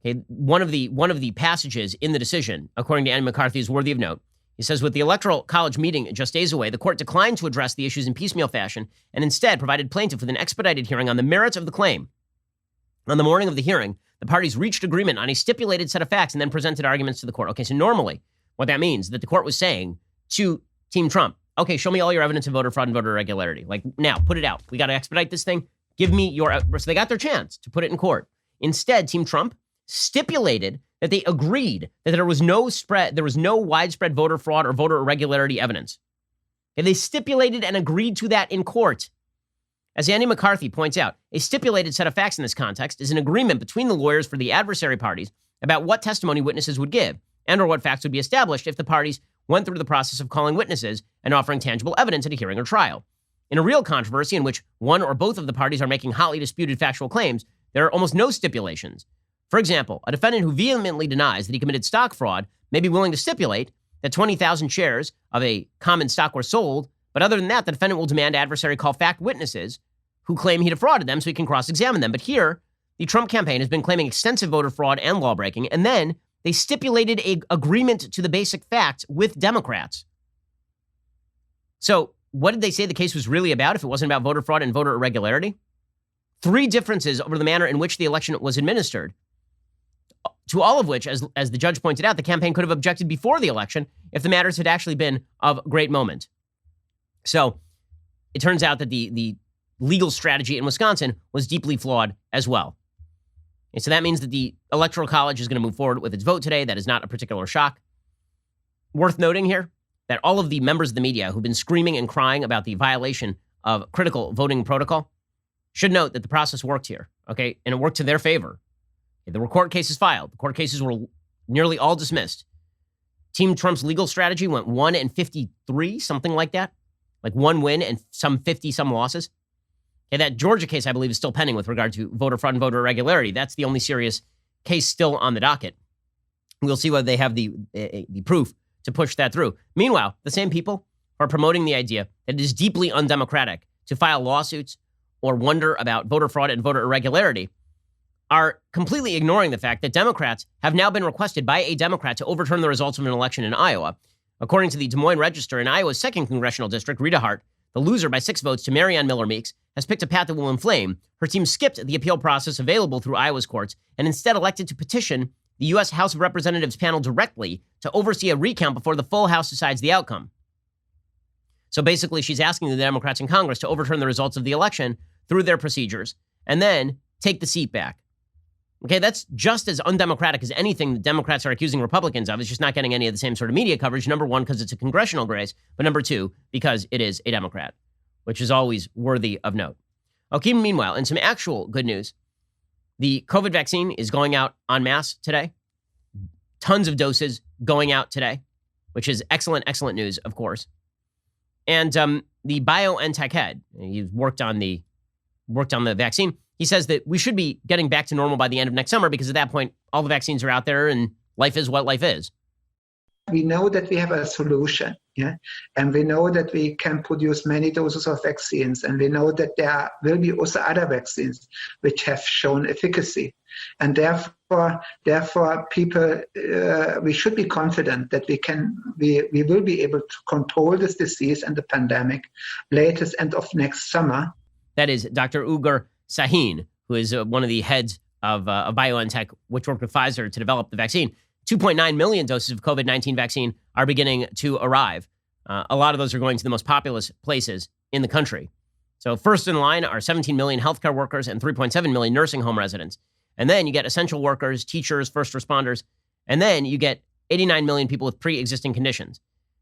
S1: Okay, one of the passages in the decision, according to Andy McCarthy, is worthy of note. He says, with the Electoral College meeting just days away, the court declined to address the issues in piecemeal fashion and instead provided plaintiff with an expedited hearing on the merits of the claim. On the morning of the hearing, the parties reached agreement on a stipulated set of facts and then presented arguments to the court. Okay, so normally what that means is that the court was saying to Team Trump, okay, show me all your evidence of voter fraud and voter irregularity. Like, now, put it out. We got to expedite this thing. Give me your... So they got their chance to put it in court. Instead, Team Trump stipulated that they agreed that there was no widespread voter fraud or voter irregularity evidence. And they stipulated and agreed to that in court. As Andy McCarthy points out, a stipulated set of facts in this context is an agreement between the lawyers for the adversary parties about what testimony witnesses would give and or what facts would be established if the parties went through the process of calling witnesses and offering tangible evidence at a hearing or trial. In a real controversy in which one or both of the parties are making hotly disputed factual claims, there are almost no stipulations. For example, a defendant who vehemently denies that he committed stock fraud may be willing to stipulate that 20,000 shares of a common stock were sold, but other than that, the defendant will demand adversary call fact witnesses who claim he defrauded them so he can cross-examine them. But here, the Trump campaign has been claiming extensive voter fraud and lawbreaking, and then they stipulated an agreement to the basic facts with Democrats. So what did they say the case was really about if it wasn't about voter fraud and voter irregularity? 3 differences over the manner in which the election was administered. To all of which, as the judge pointed out, the campaign could have objected before the election if the matters had actually been of great moment. So it turns out that the legal strategy in Wisconsin was deeply flawed as well. And so that means that the Electoral College is going to move forward with its vote today. That is not a particular shock. Worth noting here that all of the members of the media who've been screaming and crying about the violation of critical voting protocol should note that the process worked here, okay? And it worked to their favor. There were court cases filed. The court cases were nearly all dismissed. Team Trump's legal strategy went 1-53, something like that. Like one win and some 50-some losses. Okay, that Georgia case, I believe, is still pending with regard to voter fraud and voter irregularity. That's the only serious case still on the docket. We'll see whether they have the proof to push that through. Meanwhile, the same people are promoting the idea that it is deeply undemocratic to file lawsuits or wonder about voter fraud and voter irregularity are completely ignoring the fact that Democrats have now been requested by a Democrat to overturn the results of an election in Iowa. According to the Des Moines Register, in Iowa's 2nd congressional district, Rita Hart, the loser by 6 votes to Marianne Miller Meeks, has picked a path that will inflame. Her team skipped the appeal process available through Iowa's courts and instead elected to petition the U.S. House of Representatives panel directly to oversee a recount before the full House decides the outcome. So basically, she's asking the Democrats in Congress to overturn the results of the election through their procedures and then take the seat back. Okay, that's just as undemocratic as anything the Democrats are accusing Republicans of. It's just not getting any of the same sort of media coverage. Number one, because it's a congressional race, but number two, because it is a Democrat, which is always worthy of note. Okay, meanwhile, in some actual good news, the COVID vaccine is going out en masse today. Tons of doses going out today, which is excellent, excellent news, of course. And the BioNTech head, he worked on the vaccine. He says that we should be getting back to normal by the end of next summer because at that point, all the vaccines are out there and life is what life is.
S4: We know that we have a solution, yeah, and we know that we can produce many doses of vaccines, and we know that there will be also other vaccines which have shown efficacy, and therefore, people, we should be confident that we will be able to control this disease and the pandemic latest end of next summer.
S1: That is Dr. Ugur Sahin, who is one of the heads of BioNTech, which worked with Pfizer to develop the vaccine. 2.9 million doses of COVID-19 vaccine are beginning to arrive. A lot of those are going to the most populous places in the country. So first in line are 17 million healthcare workers and 3.7 million nursing home residents. And then you get essential workers, teachers, first responders, and then you get 89 million people with pre-existing conditions.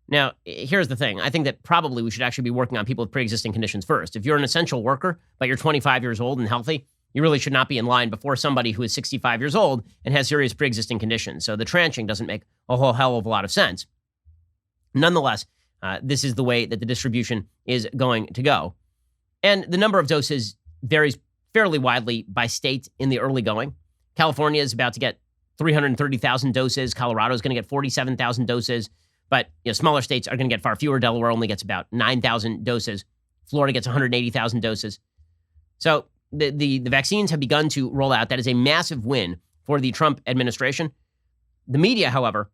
S1: Now, here's the thing. I think that probably we should actually be working on people with pre-existing conditions first. If you're an essential worker, but you're 25 years old and healthy, you really should not be in line before somebody who is 65 years old and has serious pre-existing conditions. So the tranching doesn't make a whole hell of a lot of sense. Nonetheless, this is the way that the distribution is going to go. And the number of doses varies fairly widely by state in the early going. California is about to get 330,000 doses. Colorado is going to get 47,000 doses. But smaller states are going to get far fewer. Delaware only gets about 9,000 doses. Florida gets 180,000 doses. So the vaccines have begun to roll out. That is a massive win for the Trump administration. The media, however,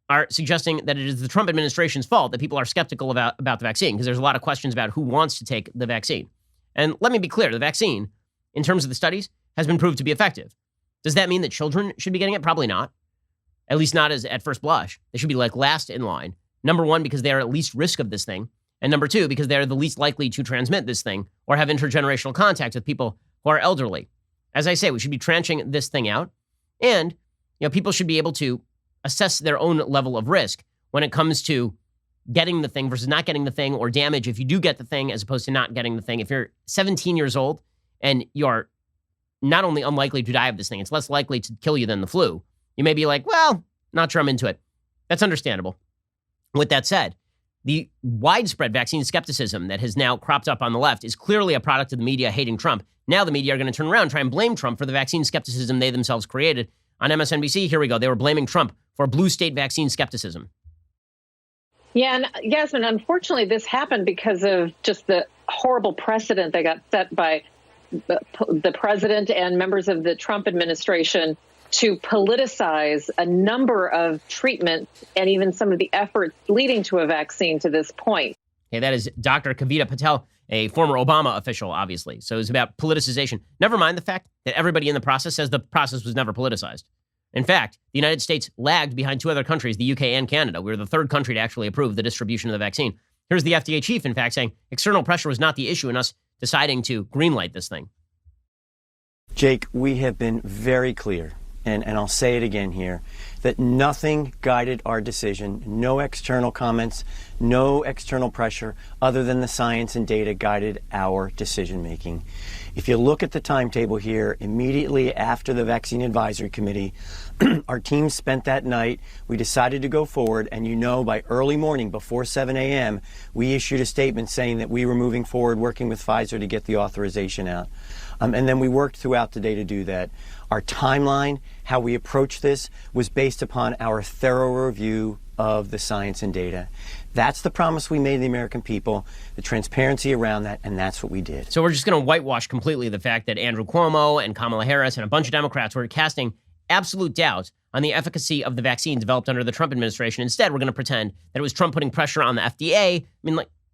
S1: are suggesting that it is the Trump administration's fault that people are skeptical about the vaccine because there's a lot of questions about who wants to take the vaccine. And let me be clear, the vaccine, in terms of the studies, has been proved to be effective. Does that mean that children should be getting it? Probably not. At least not as at first blush. They should be like last in line. Number one, because they are at least risk of this thing. And number two, because they're the least likely to transmit this thing or have intergenerational contact with people who are elderly. As I say, we should be tranching this thing out. And, people should be able to assess their own level of risk when it comes to getting the thing versus not getting the thing or damage if you do get the thing as opposed to not getting the thing. If you're 17 years old and you're not only unlikely to die of this thing, it's less likely to kill you than the flu. You may be like, well, not sure I'm into it. That's understandable. With that said, the widespread vaccine skepticism that has now cropped up on the left is clearly a product of the media hating Trump. Now the media are going to turn around and try and blame Trump for the vaccine skepticism they themselves created. On MSNBC, here we go. They were blaming Trump for blue state vaccine skepticism.
S5: Yeah, and Yasmin, unfortunately, this happened because of just the horrible precedent that got set by the president and members of the Trump administration to politicize a number of treatments and even some of the efforts leading to a vaccine to this point.
S1: Okay, that is Dr. Kavita Patel, a former Obama official, obviously. So it's about politicization. Never mind the fact that everybody in the process says the process was never politicized. In fact, the United States lagged behind two other countries, the UK and Canada. We were the third country to actually approve the distribution of the vaccine. Here's the FDA chief, in fact, saying external pressure was not the issue in us deciding to greenlight this thing.
S6: Jake, we have been very clear, and I'll say it again here, that nothing guided our decision, no external comments, no external pressure other than the science and data guided our decision making. If you look at the timetable here, immediately after the Vaccine Advisory Committee, our team spent that night, we decided to go forward, and by early morning, before 7 a.m., we issued a statement saying that we were moving forward, working with Pfizer to get the authorization out. And then we worked throughout the day to do that. Our timeline, how we approached this, was based upon our thorough review of the science and data. That's the promise we made the American people, the transparency around that, and that's what we did.
S1: So we're just going to whitewash completely the fact that Andrew Cuomo and Kamala Harris and a bunch of Democrats were casting absolute doubt on the efficacy of the vaccine developed under the Trump administration. Instead, we're going to pretend that it was Trump putting pressure on the FDA.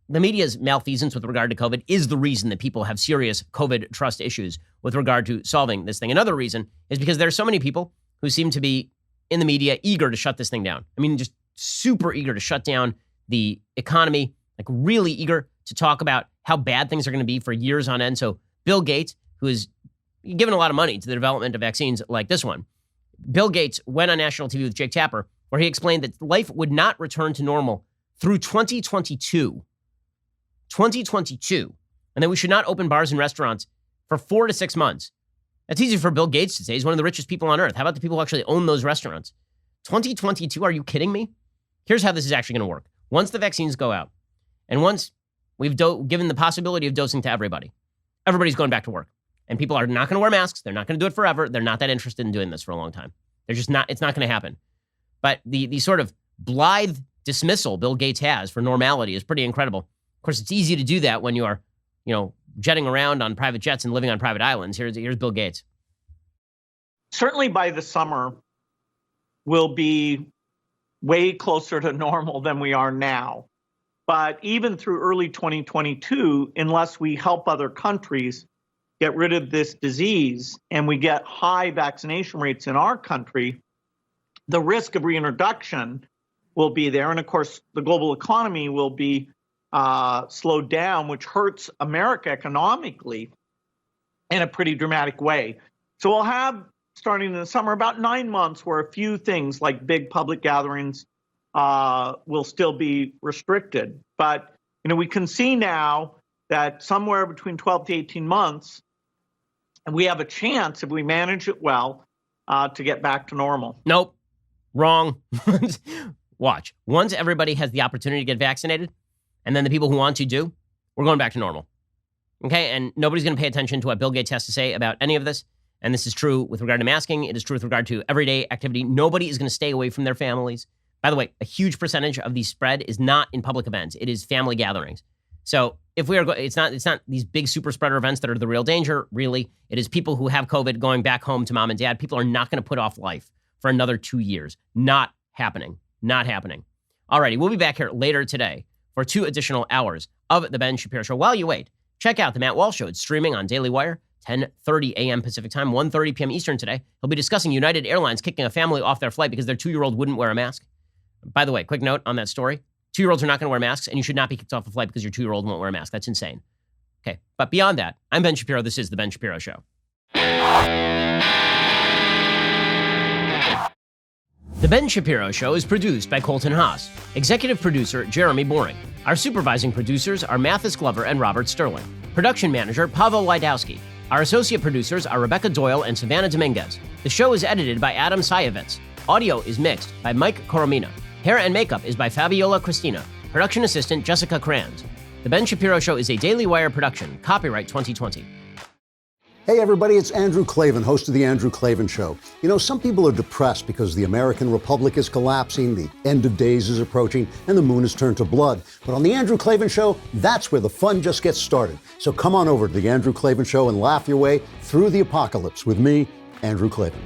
S1: The media's malfeasance with regard to COVID is the reason that people have serious COVID trust issues with regard to solving this thing. Another reason is because there are so many people who seem to be in the media eager to shut this thing down. Just super eager to shut down the economy, really eager to talk about how bad things are going to be for years on end. So Bill Gates, who has given a lot of money to the development of vaccines like this one, Bill Gates went on national TV with Jake Tapper, where he explained that life would not return to normal through 2022. 2022. And that we should not open bars and restaurants for 4 to 6 months. That's easy for Bill Gates to say. He's one of the richest people on earth. How about the people who actually own those restaurants? 2022, are you kidding me? Here's how this is actually going to work. Once the vaccines go out, and once we've given the possibility of dosing to everybody, everybody's going back to work. And people are not going to wear masks. They're not going to do it forever. They're not that interested in doing this for a long time. They're just not, it's not going to happen. But the sort of blithe dismissal Bill Gates has for normality is pretty incredible. Of course, it's easy to do that when you are, jetting around on private jets and living on private islands. Here's Bill Gates.
S7: Certainly by the summer, we'll be way closer to normal than we are now. But even through early 2022, unless we help other countries get rid of this disease and we get high vaccination rates in our country, the risk of reintroduction will be there. And of course, the global economy will be slowed down, which hurts America economically in a pretty dramatic way. So we'll have, starting in the summer, about 9 months where a few things like big public gatherings will still be restricted. But, we can see now that somewhere between 12 to 18 months, we have a chance, if we manage it well, to get back to normal.
S1: Nope. Wrong. Watch. Once everybody has the opportunity to get vaccinated, and then the people who want to do, we're going back to normal. Okay? And nobody's going to pay attention to what Bill Gates has to say about any of this. And this is true with regard to masking. It is true with regard to everyday activity. Nobody is going to stay away from their families. By the way, a huge percentage of the spread is not in public events. It is family gatherings. So if we are, it's not these big super spreader events that are the real danger, really. It is people who have COVID going back home to mom and dad. People are not going to put off life for another 2 years. Not happening. Not happening. Alrighty, we'll be back here later today for 2 additional hours of The Ben Shapiro Show. While you wait, check out The Matt Walsh Show. It's streaming on Daily Wire, 10:30 a.m. Pacific time, 1:30 p.m. Eastern today. He'll be discussing United Airlines kicking a family off their flight because their 2-year-old wouldn't wear a mask. By the way, quick note on that story. 2-year-olds are not going to wear masks, and you should not be kicked off a flight because your 2-year-old won't wear a mask. That's insane. Okay, but beyond that, I'm Ben Shapiro. This is The Ben Shapiro Show. The Ben Shapiro Show is produced by Colton Haas. Executive producer, Jeremy Boring. Our supervising producers are Mathis Glover and Robert Sterling. Production manager, Pavel Wydowski. Our associate producers are Rebecca Doyle and Savannah Dominguez. The show is edited by Adam Sayevitz. Audio is mixed by Mike Coromina. Hair and makeup is by Fabiola Cristina. Production assistant, Jessica Kranz. The Ben Shapiro Show is a Daily Wire production. Copyright 2020.
S8: Hey everybody, it's Andrew Klavan, host of The Andrew Klavan Show. Some people are depressed because the American Republic is collapsing, the end of days is approaching, and the moon has turned to blood. But on The Andrew Klavan Show, that's where the fun just gets started. So come on over to The Andrew Klavan Show and laugh your way through the apocalypse with me, Andrew Klavan.